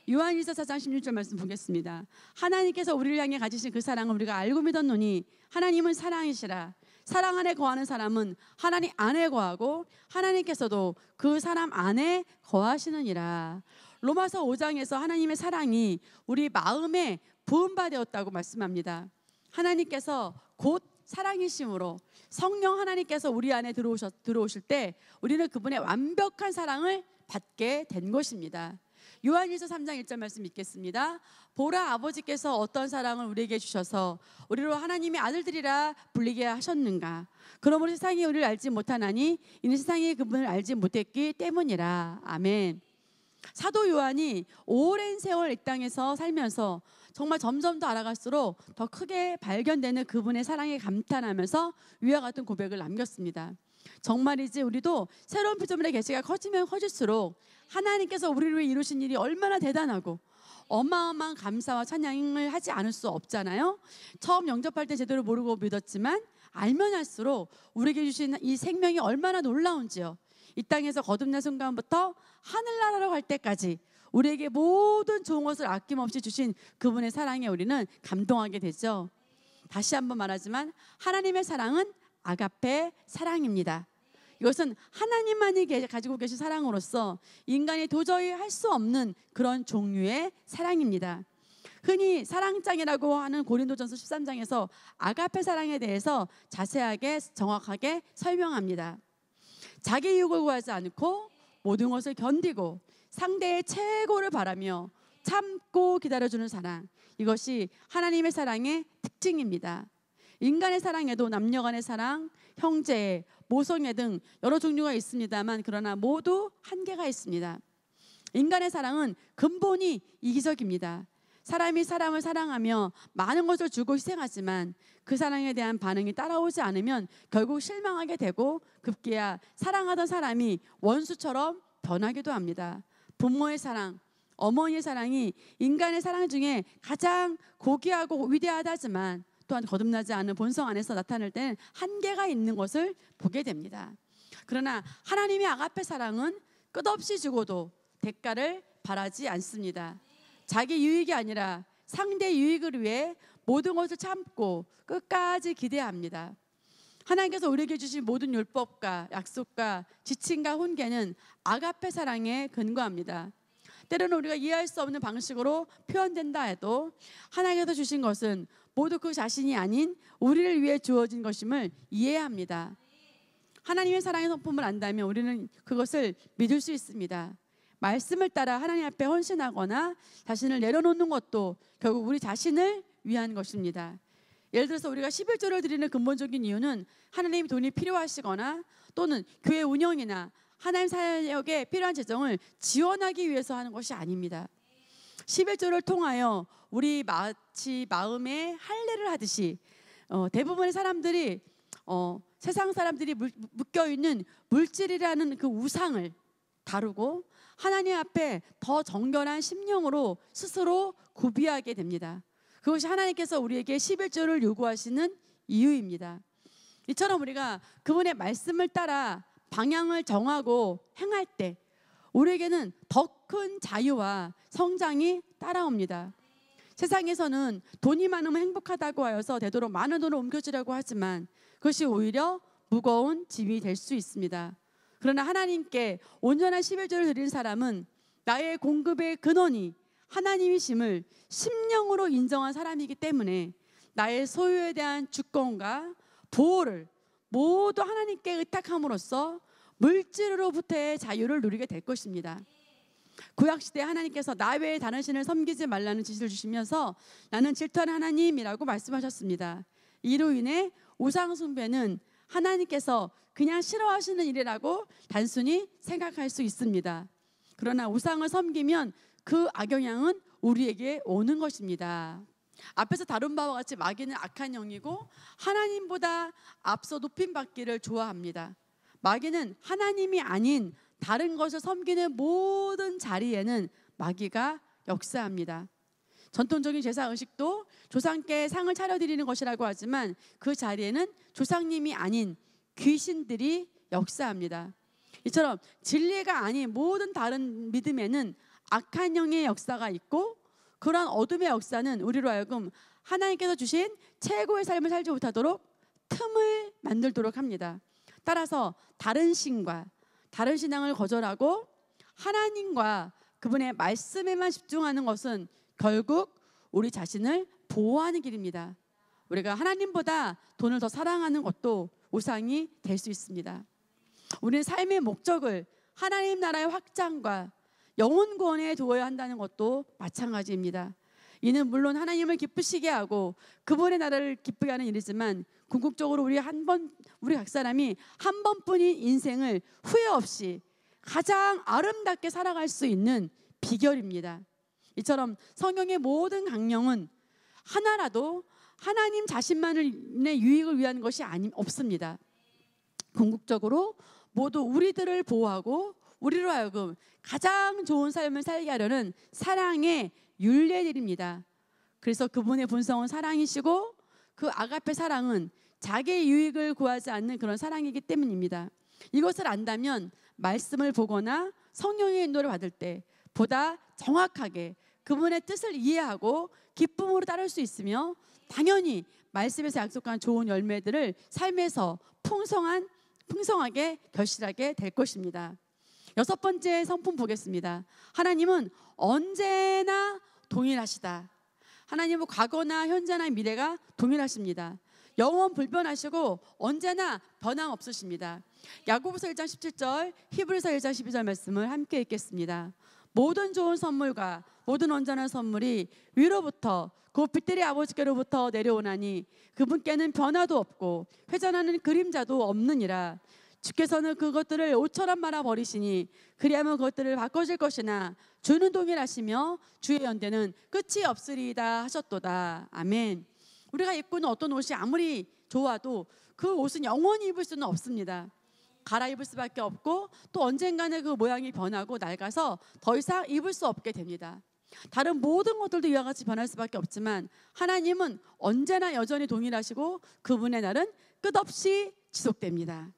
요한일서 4장 16절 말씀 보겠습니다. 하나님께서 우리를 향해 가지신 그 사랑을 우리가 알고 믿었노니 하나님은 사랑이시라. 사랑 안에 거하는 사람은 하나님 안에 거하고 하나님께서도 그 사람 안에 거하시느니라. 로마서 5장에서 하나님의 사랑이 우리 마음에 부은 바 되었다고 말씀합니다. 하나님께서 곧 사랑이심으로 성령 하나님께서 우리 안에 들어오실 때 우리는 그분의 완벽한 사랑을 받게 된 것입니다. 요한일서 3장 1절 말씀 읽겠습니다. 보라, 아버지께서 어떤 사랑을 우리에게 주셔서 우리로 하나님의 아들들이라 불리게 하셨는가. 그러므로 세상이 우리를 알지 못하나니 이는 세상이 그분을 알지 못했기 때문이라. 아멘. 사도 요한이 오랜 세월 이 땅에서 살면서 정말 점점 더 알아갈수록 더 크게 발견되는 그분의 사랑에 감탄하면서 위와 같은 고백을 남겼습니다. 정말이지 우리도 새로운 피조물의 계시가 커지면 커질수록 하나님께서 우리를 위해 이루신 일이 얼마나 대단하고 어마어마한 감사와 찬양을 하지 않을 수 없잖아요. 처음 영접할 때 제대로 모르고 믿었지만 알면 할수록 우리에게 주신 이 생명이 얼마나 놀라운지요. 이 땅에서 거듭난 순간부터 하늘나라로 갈 때까지 우리에게 모든 좋은 것을 아낌없이 주신 그분의 사랑에 우리는 감동하게 되죠. 다시 한번 말하지만 하나님의 사랑은 아가페 사랑입니다. 이것은 하나님만이 가지고 계신 사랑으로서 인간이 도저히 할 수 없는 그런 종류의 사랑입니다. 흔히 사랑장이라고 하는 고린도전서 13장에서 아가페 사랑에 대해서 자세하게 정확하게 설명합니다. 자기 유익을 구하지 않고 모든 것을 견디고 상대의 최고를 바라며 참고 기다려주는 사랑, 이것이 하나님의 사랑의 특징입니다. 인간의 사랑에도 남녀 간의 사랑, 형제, 모성애 등 여러 종류가 있습니다만 그러나 모두 한계가 있습니다. 인간의 사랑은 근본이 이기적입니다. 사람이 사람을 사랑하며 많은 것을 주고 희생하지만 그 사랑에 대한 반응이 따라오지 않으면 결국 실망하게 되고 급기야 사랑하던 사람이 원수처럼 변하기도 합니다. 부모의 사랑, 어머니의 사랑이 인간의 사랑 중에 가장 고귀하고 위대하다지만 또한 거듭나지 않은 본성 안에서 나타날 때는 한계가 있는 것을 보게 됩니다. 그러나 하나님의 아가페 사랑은 끝없이 주고도 대가를 바라지 않습니다. 자기 유익이 아니라 상대 유익을 위해 모든 것을 참고 끝까지 기대합니다. 하나님께서 우리에게 주신 모든 율법과 약속과 지침과 훈계는 아가페 사랑에 근거합니다. 때로는 우리가 이해할 수 없는 방식으로 표현된다 해도 하나님께서 주신 것은 모두 그 자신이 아닌 우리를 위해 주어진 것임을 이해해야 합니다. 하나님의 사랑의 성품을 안다면 우리는 그것을 믿을 수 있습니다. 말씀을 따라 하나님 앞에 헌신하거나 자신을 내려놓는 것도 결국 우리 자신을 위한 것입니다. 예를 들어서 우리가 11조를 드리는 근본적인 이유는 하나님이 돈이 필요하시거나 또는 교회 운영이나 하나님 사역에 필요한 재정을 지원하기 위해서 하는 것이 아닙니다. 11조를 통하여 우리 마치 마음에 할례를 하듯이 대부분의 사람들이 세상 사람들이 묶여있는 물질이라는 그 우상을 다루고 하나님 앞에 더 정결한 심령으로 스스로 구비하게 됩니다. 그것이 하나님께서 우리에게 11조를 요구하시는 이유입니다. 이처럼 우리가 그분의 말씀을 따라 방향을 정하고 행할 때 우리에게는 더 큰 자유와 성장이 따라옵니다. 세상에서는 돈이 많으면 행복하다고 하여서 되도록 많은 돈을 옮겨주려고 하지만 그것이 오히려 무거운 짐이 될 수 있습니다. 그러나 하나님께 온전한 11조를 드린 사람은 나의 공급의 근원이 하나님이심을 심령으로 인정한 사람이기 때문에 나의 소유에 대한 주권과 보호를 모두 하나님께 의탁함으로써 물질로부터의 자유를 누리게 될 것입니다. 구약시대에 하나님께서 나 외에 다른 신을 섬기지 말라는 지시를 주시면서 나는 질투하는 하나님이라고 말씀하셨습니다. 이로 인해 우상 숭배는 하나님께서 그냥 싫어하시는 일이라고 단순히 생각할 수 있습니다. 그러나 우상을 섬기면 그 악영향은 우리에게 오는 것입니다. 앞에서 다룬 바와 같이 마귀는 악한 영이고 하나님보다 앞서 높임받기를 좋아합니다. 마귀는 하나님이 아닌 다른 것을 섬기는 모든 자리에는 마귀가 역사합니다. 전통적인 제사 의식도 조상께 상을 차려드리는 것이라고 하지만 그 자리에는 조상님이 아닌 귀신들이 역사합니다. 이처럼 진리가 아닌 모든 다른 믿음에는 악한 영의 역사가 있고 그러한 어둠의 역사는 우리로 하여금 하나님께서 주신 최고의 삶을 살지 못하도록 틈을 만들도록 합니다. 따라서 다른 신앙을 거절하고 하나님과 그분의 말씀에만 집중하는 것은 결국 우리 자신을 보호하는 길입니다. 우리가 하나님보다 돈을 더 사랑하는 것도 우상이 될 수 있습니다. 우리는 삶의 목적을 하나님 나라의 확장과 영혼 구원에 두어야 한다는 것도 마찬가지입니다. 이는 물론 하나님을 기쁘시게 하고 그분의 나라를 기쁘게 하는 일이지만 궁극적으로 우리 각 사람이 한 번뿐인 인생을 후회 없이 가장 아름답게 살아갈 수 있는 비결입니다. 이처럼 성경의 모든 강령은 하나라도 하나님 자신만의 유익을 위한 것이 없습니다. 궁극적으로 모두 우리들을 보호하고 우리로 하여금 가장 좋은 삶을 살게 하려는 사랑의 윤례들입니다. 그래서 그분의 본성은 사랑이시고 그 아가페 사랑은 자기의 유익을 구하지 않는 그런 사랑이기 때문입니다. 이것을 안다면 말씀을 보거나 성령의 인도를 받을 때 보다 정확하게 그분의 뜻을 이해하고 기쁨으로 따를 수 있으며 당연히 말씀에서 약속한 좋은 열매들을 삶에서 풍성하게 결실하게 될 것입니다. 6번째 성품 보겠습니다. 하나님은 언제나 동일하시다. 하나님은 과거나 현재나 미래가 동일하십니다. 영원 불변하시고 언제나 변함없으십니다. 야고보서 1장 17절, 히브리서 1장 12절 말씀을 함께 읽겠습니다. 모든 좋은 선물과 모든 온전한 선물이 위로부터 그 빛들의 아버지께로부터 내려오나니 그분께는 변화도 없고 회전하는 그림자도 없느니라. 주께서는 그것들을 옷처럼 말아 버리시니 그리하면 그것들을 바꿔줄 것이나 주는 동일하시며 주의 연대는 끝이 없으리이다 하셨도다. 아멘. 우리가 입고 있는 어떤 옷이 아무리 좋아도 그 옷은 영원히 입을 수는 없습니다. 갈아입을 수밖에 없고 또 언젠가는 그 모양이 변하고 낡아서 더 이상 입을 수 없게 됩니다. 다른 모든 것들도 이와 같이 변할 수밖에 없지만 하나님은 언제나 여전히 동일하시고 그분의 날은 끝없이 지속됩니다.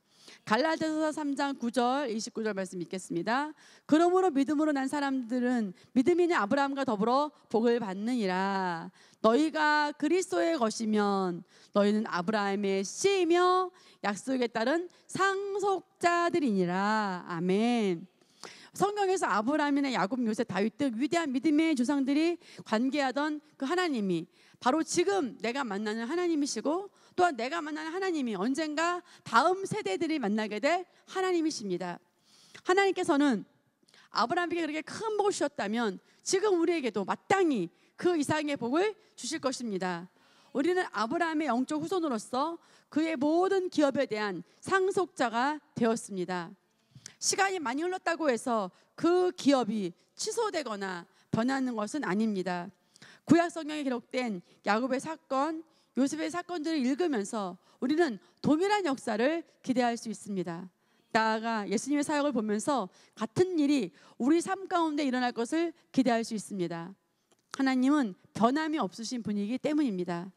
갈라디아서 3장 9절 29절 말씀 읽겠습니다. 그러므로 믿음으로 난 사람들은 믿음이니 아브라함과 더불어 복을 받느니라. 너희가 그리스도의 것이면 너희는 아브라함의 씨이며 약속에 따른 상속자들이니라. 아멘. 성경에서 아브라함이나 야곱, 요셉, 다윗 등 위대한 믿음의 조상들이 관계하던 그 하나님이 바로 지금 내가 만나는 하나님이시고 또한 내가 만나는 하나님이 언젠가 다음 세대들이 만나게 될 하나님이십니다. 하나님께서는 아브라함에게 그렇게 큰 복을 주셨다면 지금 우리에게도 마땅히 그 이상의 복을 주실 것입니다. 우리는 아브라함의 영적 후손으로서 그의 모든 기업에 대한 상속자가 되었습니다. 시간이 많이 흘렀다고 해서 그 기업이 취소되거나 변하는 것은 아닙니다. 구약 성경에 기록된 야곱의 사건, 요셉의 사건들을 읽으면서 우리는 동일한 역사를 기대할 수 있습니다. 나아가 예수님의 사역을 보면서 같은 일이 우리 삶 가운데 일어날 것을 기대할 수 있습니다. 하나님은 변함이 없으신 분이기 때문입니다.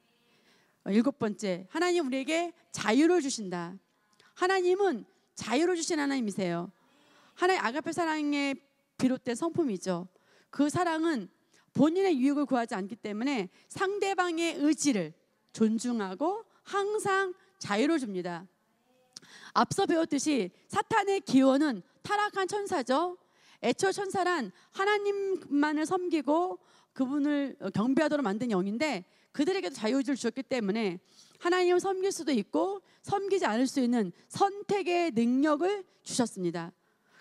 7번째, 하나님 우리에게 자유를 주신다. 하나님은 자유를 주신 하나님이세요. 하나의 아가페 사랑에 비롯된 성품이죠. 그 사랑은 본인의 유익을 구하지 않기 때문에 상대방의 의지를 존중하고 항상 자유를 줍니다. 앞서 배웠듯이 사탄의 기원은 타락한 천사죠. 애초 천사란 하나님만을 섬기고 그분을 경배하도록 만든 영인데 그들에게도 자유를 주셨기 때문에 하나님을 섬길 수도 있고 섬기지 않을 수 있는 선택의 능력을 주셨습니다.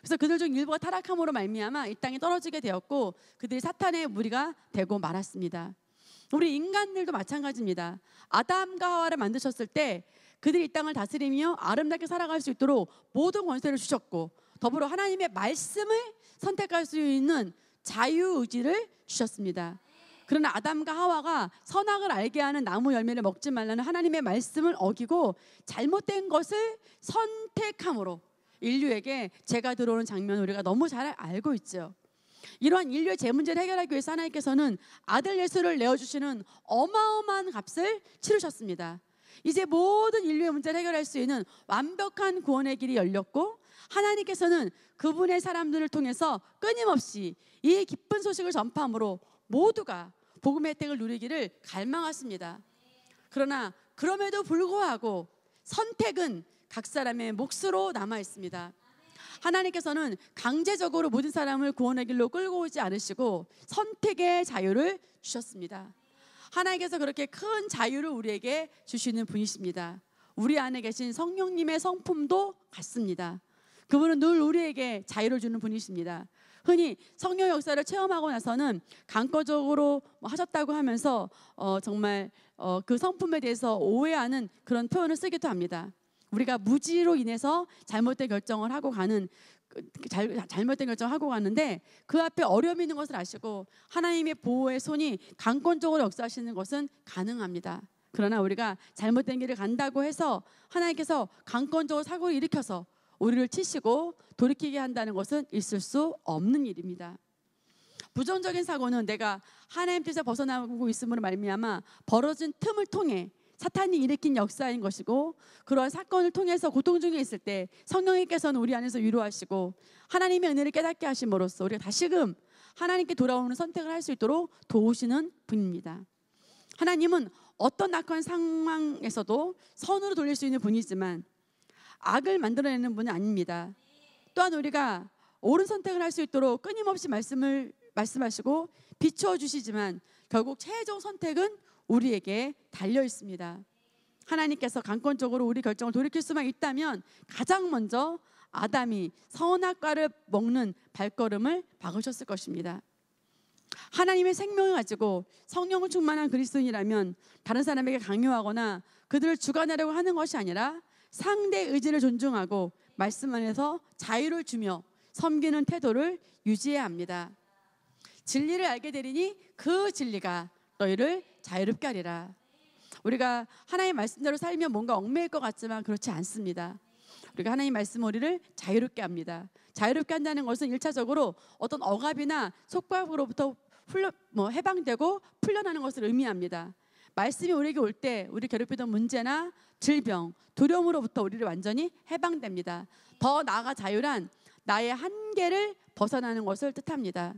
그래서 그들 중 일부가 타락함으로 말미암아 이 땅에 떨어지게 되었고 그들이 사탄의 무리가 되고 말았습니다. 우리 인간들도 마찬가지입니다. 아담과 하와를 만드셨을 때 그들이 이 땅을 다스리며 아름답게 살아갈 수 있도록 모든 권세를 주셨고 더불어 하나님의 말씀을 선택할 수 있는 자유의지를 주셨습니다. 그러나 아담과 하와가 선악을 알게 하는 나무 열매를 먹지 말라는 하나님의 말씀을 어기고 잘못된 것을 선택함으로 인류에게 죄가 들어오는 장면을 우리가 너무 잘 알고 있죠. 이러한 인류의 죄 문제를 해결하기 위해서 하나님께서는 아들 예수를 내어주시는 어마어마한 값을 치르셨습니다. 이제 모든 인류의 문제를 해결할 수 있는 완벽한 구원의 길이 열렸고 하나님께서는 그분의 사람들을 통해서 끊임없이 이 기쁜 소식을 전파함으로 모두가 복음의 혜택을 누리기를 갈망하십니다. 그러나 그럼에도 불구하고 선택은 각 사람의 몫으로 남아 있습니다. 하나님께서는 강제적으로 모든 사람을 구원의 길로 끌고 오지 않으시고 선택의 자유를 주셨습니다. 하나님께서 그렇게 큰 자유를 우리에게 주시는 분이십니다. 우리 안에 계신 성령님의 성품도 같습니다. 그분은 늘 우리에게 자유를 주는 분이십니다. 흔히 성령 역사를 체험하고 나서는 강권적으로 하셨다고 하면서 정말 그 성품에 대해서 오해하는 그런 표현을 쓰기도 합니다. 우리가 무지로 인해서 잘못된 결정을 하고 가는 잘못된 결정을 하고 가는데 그 앞에 어려움이 있는 것을 아시고 하나님의 보호의 손이 강권적으로 역사하시는 것은 가능합니다. 그러나 우리가 잘못된 길을 간다고 해서 하나님께서 강권적으로 사고를 일으켜서 우리를 치시고 돌이키게 한다는 것은 있을 수 없는 일입니다. 부정적인 사고는 내가 하나님 뜻에서 벗어나고 있음으로 말미암아 벌어진 틈을 통해 사탄이 일으킨 역사인 것이고, 그러한 사건을 통해서 고통 중에 있을 때 성령님께서는 우리 안에서 위로하시고 하나님의 은혜를 깨닫게 하심으로써 우리가 다시금 하나님께 돌아오는 선택을 할 수 있도록 도우시는 분입니다. 하나님은 어떤 악한 상황에서도 선으로 돌릴 수 있는 분이지만 악을 만들어내는 분은 아닙니다. 또한 우리가 옳은 선택을 할 수 있도록 끊임없이 말씀하시고 비추어 주시지만 결국 최종 선택은 우리에게 달려 있습니다. 하나님께서 강권적으로 우리 결정을 돌이킬 수만 있다면 가장 먼저 아담이 선악과를 먹는 발걸음을 막으셨을 것입니다. 하나님의 생명을 가지고 성령을 충만한 그리스도인이라면 다른 사람에게 강요하거나 그들을 주관하려고 하는 것이 아니라 상대의 의지를 존중하고 말씀 안에서 자유를 주며 섬기는 태도를 유지해야 합니다. 진리를 알게 되리니 그 진리가 너희를 자유롭게 하리라. 우리가 하나님의 말씀대로 살면 뭔가 얽매일 것 같지만 그렇지 않습니다. 우리가 하나님 말씀 우리를 자유롭게 합니다. 자유롭게 한다는 것은 1차적으로 어떤 억압이나 속박으로부터 해방되고 풀려나는 것을 의미합니다. 말씀이 우리에게 올 때 우리 괴롭히던 문제나 질병, 두려움으로부터 우리를 완전히 해방됩니다. 더 나아가 자유란 나의 한계를 벗어나는 것을 뜻합니다.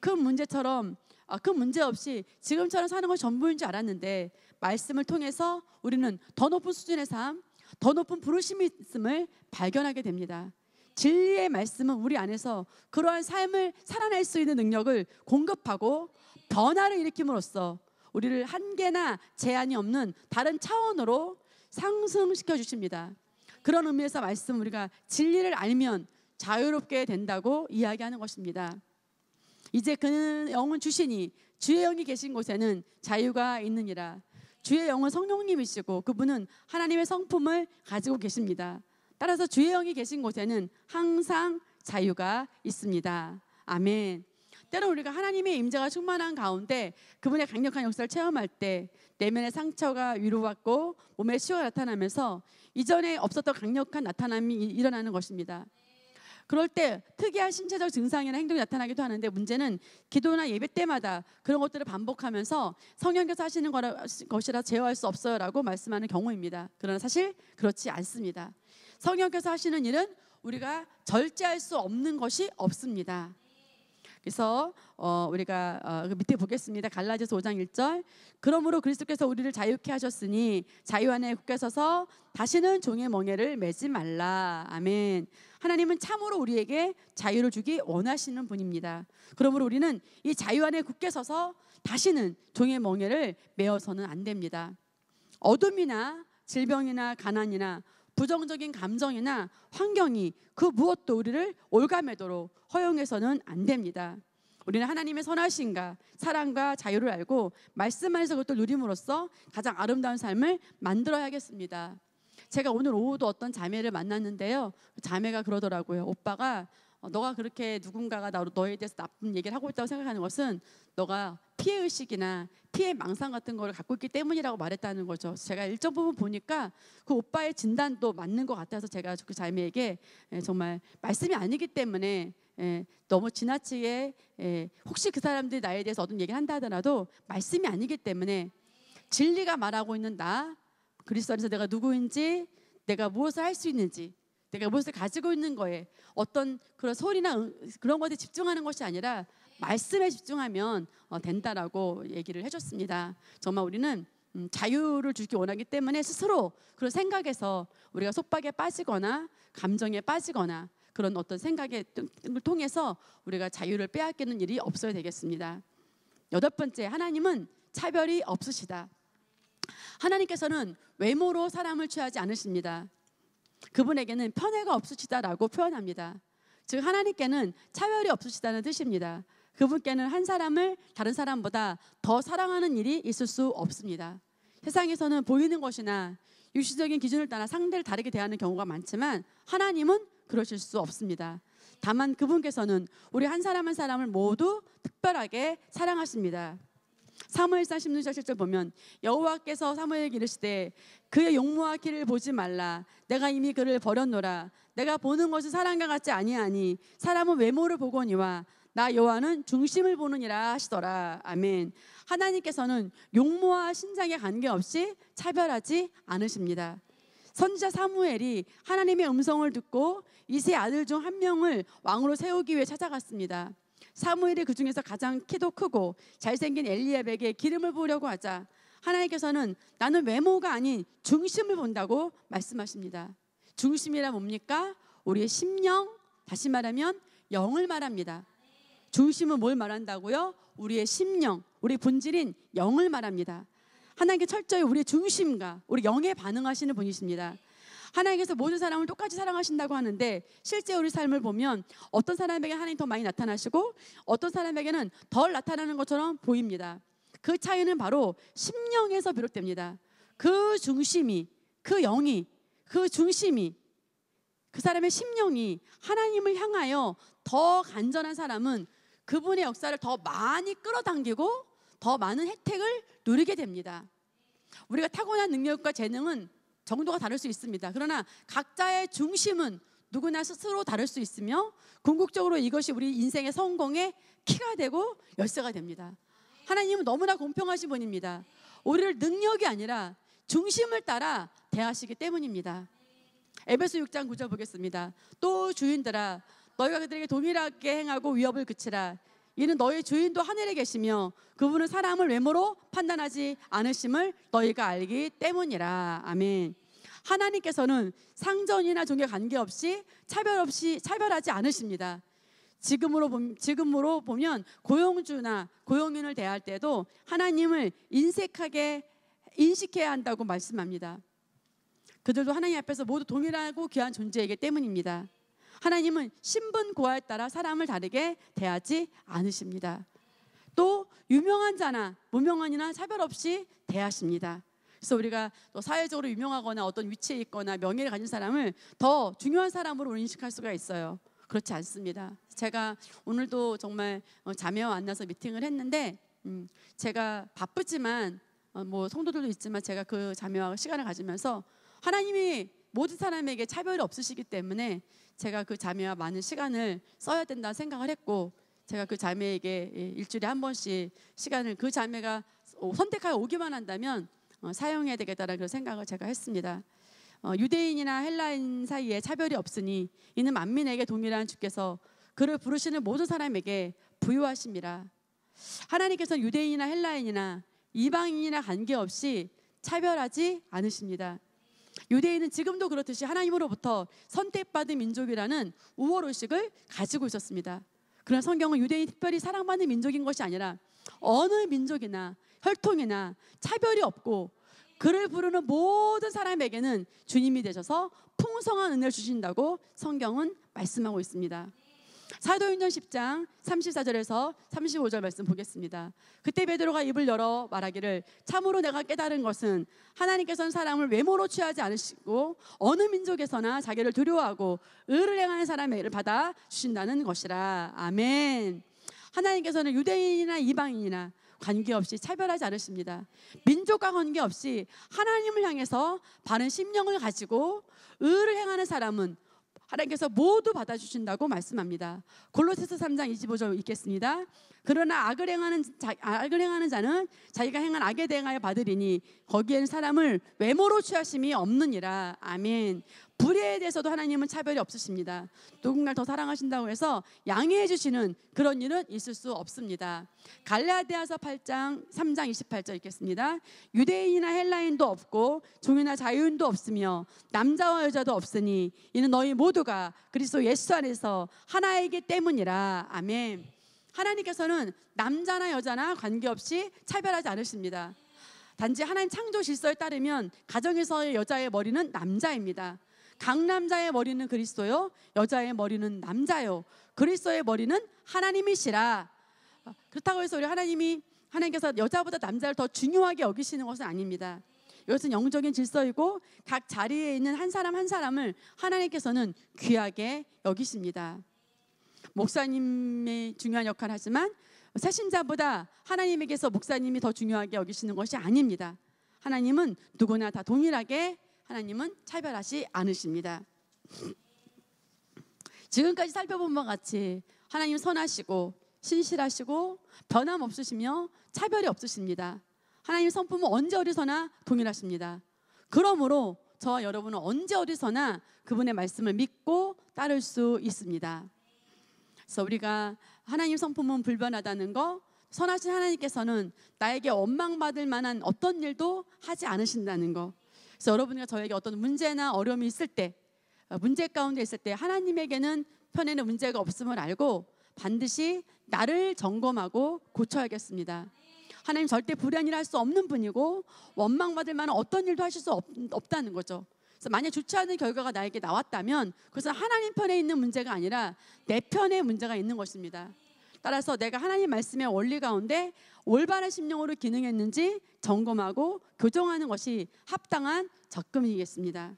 큰 문제 없이 지금처럼 사는 것이 전부인 줄 알았는데 말씀을 통해서 우리는 더 높은 수준의 삶, 더 높은 부르심이 있음을 발견하게 됩니다. 진리의 말씀은 우리 안에서 그러한 삶을 살아낼 수 있는 능력을 공급하고 변화를 일으킴으로써 우리를 한계나 제한이 없는 다른 차원으로 상승시켜 주십니다. 그런 의미에서 말씀 우리가 진리를 알면 자유롭게 된다고 이야기하는 것입니다. 이제 그는 영은 주시니 주의 영이 계신 곳에는 자유가 있느니라. 주의 영은 성령님이시고 그분은 하나님의 성품을 가지고 계십니다. 따라서 주의 영이 계신 곳에는 항상 자유가 있습니다. 아멘. 때로 우리가 하나님의 임재가 충만한 가운데 그분의 강력한 역사를 체험할 때 내면의 상처가 위로받고 몸에 치유가 나타나면서 이전에 없었던 강력한 나타남이 일어나는 것입니다. 그럴 때 특이한 신체적 증상이나 행동이 나타나기도 하는데 문제는 기도나 예배 때마다 그런 것들을 반복하면서 성령께서 하시는 것이라 제어할 수 없어요 라고 말씀하는 경우입니다. 그러나 사실 그렇지 않습니다. 성령께서 하시는 일은 우리가 절제할 수 없는 것이 없습니다. 그래서 우리가 밑에 보겠습니다. 갈라디아서 5장 1절. 그러므로 그리스도께서 우리를 자유케 하셨으니 자유 안에 굳게 서서 다시는 종의 멍에를 매지 말라. 아멘. 하나님은 참으로 우리에게 자유를 주기 원하시는 분입니다. 그러므로 우리는 이 자유 안에 굳게 서서 다시는 종의 멍에를 메어서는 안 됩니다. 어둠이나 질병이나 가난이나 부정적인 감정이나 환경이 그 무엇도 우리를 올가매도록 허용해서는 안 됩니다. 우리는 하나님의 선하심과 사랑과 자유를 알고 말씀 안에서 그것을 누림으로써 가장 아름다운 삶을 만들어야겠습니다. 제가 오늘 오후도 어떤 자매를 만났는데요. 그 자매가 그러더라고요. 오빠가 너가 그렇게 누군가가 너에 대해서 나쁜 얘기를 하고 있다고 생각하는 것은 너가 피해의식이나 피해 망상 같은 거를 갖고 있기 때문이라고 말했다는 거죠. 제가 일정 부분 보니까 그 오빠의 진단도 맞는 것 같아서 제가 그 자매에게 정말 말씀이 아니기 때문에 너무 지나치게 혹시 그 사람들이 나에 대해서 어떤 얘기를 한다 하더라도 말씀이 아니기 때문에 진리가 말하고 있는 나 그리스도 안에서 내가 누구인지 내가 무엇을 할 수 있는지 내가 무엇을 가지고 있는 거에 어떤 그런 소리나 그런 것에 집중하는 것이 아니라 말씀에 집중하면 된다라고 얘기를 해줬습니다. 정말 우리는 자유를 주기 원하기 때문에 스스로 그런 생각에서 우리가 속박에 빠지거나 감정에 빠지거나 그런 어떤 생각을 통해서 우리가 자유를 빼앗기는 일이 없어야 되겠습니다. 8번째, 하나님은 차별이 없으시다. 하나님께서는 외모로 사람을 취하지 않으십니다. 그분에게는 편애가 없으시다라고 표현합니다. 즉 하나님께는 차별이 없으시다는 뜻입니다. 그분께는 한 사람을 다른 사람보다 더 사랑하는 일이 있을 수 없습니다. 세상에서는 보이는 것이나 육신적인 기준을 따라 상대를 다르게 대하는 경우가 많지만 하나님은 그러실 수 없습니다. 다만 그분께서는 우리 한 사람 한 사람을 모두 특별하게 사랑하십니다. 사무엘상 16장 7절 보면 여호와께서 사무엘에게 이르시되 그의 용모와 키를 보지 말라. 내가 이미 그를 버렸노라. 내가 보는 것은 사람과 같지 아니하니 사람은 외모를 보거니와 나 여호와는 중심을 보느니라 하시더라. 아멘. 하나님께서는 용모와 신장에 관계없이 차별하지 않으십니다. 선지자 사무엘이 하나님의 음성을 듣고 이세 아들 중 한 명을 왕으로 세우기 위해 찾아갔습니다. 사무엘이 그 중에서 가장 키도 크고 잘생긴 엘리압에게 기름을 부으려고 하자 하나님께서는 나는 외모가 아닌 중심을 본다고 말씀하십니다. 중심이란 뭡니까? 우리의 심령, 다시 말하면 영을 말합니다. 중심은 뭘 말한다고요? 우리의 심령, 우리 본질인 영을 말합니다. 하나님께 철저히 우리의 중심과 우리 영에 반응하시는 분이십니다. 하나님께서 모든 사람을 똑같이 사랑하신다고 하는데 실제 우리 삶을 보면 어떤 사람에게 하나님 더 많이 나타나시고 어떤 사람에게는 덜 나타나는 것처럼 보입니다. 그 차이는 바로 심령에서 비롯됩니다. 그 중심이, 그 영이, 그 중심이, 그 사람의 심령이 하나님을 향하여 더 간절한 사람은 그분의 역사를 더 많이 끌어당기고 더 많은 혜택을 누리게 됩니다. 우리가 타고난 능력과 재능은 정도가 다를 수 있습니다. 그러나 각자의 중심은 누구나 스스로 다를 수 있으며 궁극적으로 이것이 우리 인생의 성공의 키가 되고 열쇠가 됩니다. 하나님은 너무나 공평하신 분입니다. 우리를 능력이 아니라 중심을 따라 대하시기 때문입니다. 에베소 6장 9절 보겠습니다. 또 주인들아 너희가 그들에게 동일하게 행하고 위협을 그치라. 이는 너희 주인도 하늘에 계시며 그분은 사람을 외모로 판단하지 않으심을 너희가 알기 때문이라. 아멘. 하나님께서는 상전이나 종에 관계없이 차별하지 않으십니다. 지금으로 보면 고용주나 고용인을 대할 때도 하나님을 인색하게 인식해야 한다고 말씀합니다. 그들도 하나님 앞에서 모두 동일하고 귀한 존재이기 때문입니다. 하나님은 신분 고하에 따라 사람을 다르게 대하지 않으십니다. 또 유명한 자나 무명한이나 차별 없이 대하십니다. 그래서 우리가 또 사회적으로 유명하거나 어떤 위치에 있거나 명예를 가진 사람을 더 중요한 사람으로 인식할 수가 있어요. 그렇지 않습니다. 제가 오늘도 정말 자매와 만나서 미팅을 했는데 제가 바쁘지만 뭐 성도들도 있지만 제가 그 자매와 시간을 가지면서 하나님이 모든 사람에게 차별이 없으시기 때문에 제가 그 자매와 많은 시간을 써야 된다 생각을 했고 제가 그 자매에게 일주일에 한 번씩 시간을 그 자매가 선택하여 오기만 한다면 사용해야 되겠다는 그런 생각을 제가 했습니다. 유대인이나 헬라인 사이에 차별이 없으니 이는 만민에게 동일한 주께서 그를 부르시는 모든 사람에게 부유하심이라. 하나님께서는 유대인이나 헬라인이나 이방인이나 관계없이 차별하지 않으십니다. 유대인은 지금도 그렇듯이 하나님으로부터 선택받은 민족이라는 우월의식을 가지고 있었습니다. 그러나 성경은 유대인이 특별히 사랑받는 민족인 것이 아니라 어느 민족이나 혈통이나 차별이 없고 그를 부르는 모든 사람에게는 주님이 되셔서 풍성한 은혜를 주신다고 성경은 말씀하고 있습니다. 사도행전 10장 34절에서 35절 말씀 보겠습니다. 그때 베드로가 입을 열어 말하기를 참으로 내가 깨달은 것은 하나님께서는 사람을 외모로 취하지 않으시고 어느 민족에서나 자기를 두려워하고 의를 행하는 사람에게를 받아 주신다는 것이라. 아멘. 하나님께서는 유대인이나 이방인이나 관계없이 차별하지 않으십니다. 민족과 관계없이 하나님을 향해서 바른 심령을 가지고 의를 행하는 사람은 하나님께서 모두 받아주신다고 말씀합니다. 골로새서 3장 25절 읽겠습니다. 그러나 악을 행하는 자는 자기가 행한 악에 대하여 받으리니 거기에는 사람을 외모로 취하심이 없느니라. 아멘. 불의에 대해서도 하나님은 차별이 없으십니다. 누군가를 더 사랑하신다고 해서 양해해 주시는 그런 일은 있을 수 없습니다. 갈라디아서 8장 3장 28절 읽겠습니다. 유대인이나 헬라인도 없고 종이나 자유인도 없으며 남자와 여자도 없으니 이는 너희 모두가 그리스도 예수 안에서 하나이기 때문이라. 아멘. 하나님께서는 남자나 여자나 관계없이 차별하지 않으십니다. 단지 하나님 창조 질서에 따르면 가정에서의 여자의 머리는 남자입니다. 강남자의 머리는 그리스도요, 여자의 머리는 남자요. 그리스도의 머리는 하나님이시라. 그렇다고 해서 우리 하나님께서 여자보다 남자를 더 중요하게 여기시는 것은 아닙니다. 이것은 영적인 질서이고 각 자리에 있는 한 사람 한 사람을 하나님께서는 귀하게 여기십니다. 목사님이 중요한 역할을 하지만 새신자보다 하나님에게서 목사님이 더 중요하게 여기시는 것이 아닙니다. 하나님은 누구나 다 동일하게 하나님은 차별하지 않으십니다. 지금까지 살펴본 바와 같이 하나님 선하시고 신실하시고 변함없으시며 차별이 없으십니다. 하나님 성품은 언제 어디서나 동일하십니다. 그러므로 저와 여러분은 언제 어디서나 그분의 말씀을 믿고 따를 수 있습니다. 그래서 우리가 하나님 성품은 불변하다는 거, 선하신 하나님께서는 나에게 원망받을 만한 어떤 일도 하지 않으신다는 거. 그래서 여러분과 저에게 어떤 문제나 어려움이 있을 때, 문제 가운데 있을 때 하나님에게는 편에는 문제가 없음을 알고 반드시 나를 점검하고 고쳐야겠습니다. 하나님 절대 불의한 일을 할 수 없는 분이고 원망받을 만한 어떤 일도 하실 수 없다는 거죠. 그래서 만약 좋지 않은 결과가 나에게 나왔다면 그것은 하나님 편에 있는 문제가 아니라 내 편에 문제가 있는 것입니다. 따라서 내가 하나님 말씀의 원리 가운데 올바른 심령으로 기능했는지 점검하고 교정하는 것이 합당한 접근이겠습니다.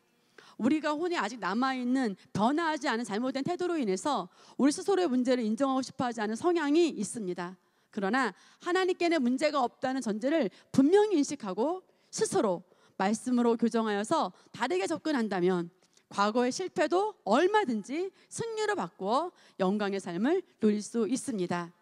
우리가 혼에 아직 남아있는 변화하지 않은 잘못된 태도로 인해서 우리 스스로의 문제를 인정하고 싶어하지 않은 성향이 있습니다. 그러나 하나님께는 문제가 없다는 전제를 분명히 인식하고 스스로 말씀으로 교정하여서 다르게 접근한다면 과거의 실패도 얼마든지 승리로 바꾸어 영광의 삶을 누릴 수 있습니다.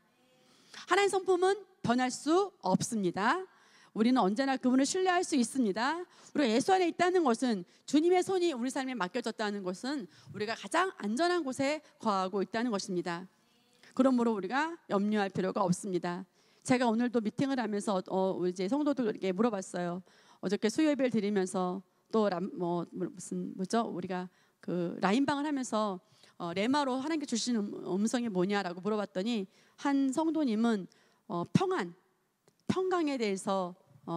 하나님 성품은 변할 수 없습니다. 우리는 언제나 그분을 신뢰할 수 있습니다. 우리가 예수 안에 있다는 것은, 주님의 손이 우리 삶에 맡겨졌다는 것은 우리가 가장 안전한 곳에 거하고 있다는 것입니다. 그러므로 우리가 염려할 필요가 없습니다. 제가 오늘도 미팅을 하면서 이제 성도들에게 물어봤어요. 어저께 수요 예배를 드리면서 또 우리가 그 라인방을 하면서 레마로 하나님께 주시는 음성이 뭐냐라고 물어봤더니 한 성도님은 평강에 대해서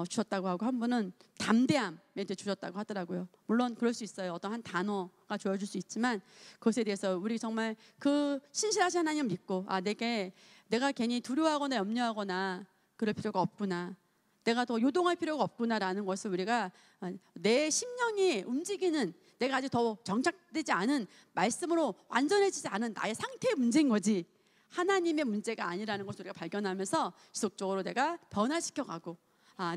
주셨다고 하고, 한 분은 담대함에 대해 주셨다고 하더라고요. 물론 그럴 수 있어요. 어떤 한 단어가 주어질 수 있지만 그것에 대해서 우리 정말 그 신실하신 하나님을 믿고, 내가 괜히 두려워하거나 염려하거나 그럴 필요가 없구나, 내가 더 요동할 필요가 없구나라는 것을 우리가 내 심령이 움직이는, 내가 아직 더 정착되지 않은 말씀으로 완전해지지 않은 나의 상태의 문제인 거지 하나님의 문제가 아니라는 것을 우리가 발견하면서 지속적으로 내가 변화시켜가고,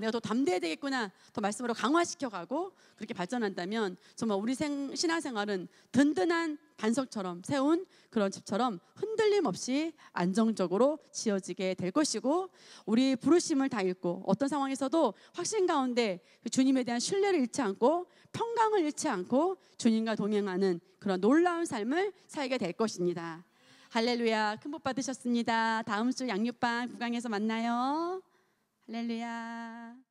내가 더 담대해야 되겠구나, 더 말씀으로 강화시켜가고 그렇게 발전한다면 정말 우리 신앙생활은 든든한 반석처럼 세운 그런 집처럼 흔들림 없이 안정적으로 지어지게 될 것이고, 우리 부르심을 다 잃고 어떤 상황에서도 확신 가운데 주님에 대한 신뢰를 잃지 않고 평강을 잃지 않고 주님과 동행하는 그런 놀라운 삶을 살게 될 것입니다. 할렐루야. 큰 복 받으셨습니다. 다음 주 양육반 9강에서 만나요. 할렐루야.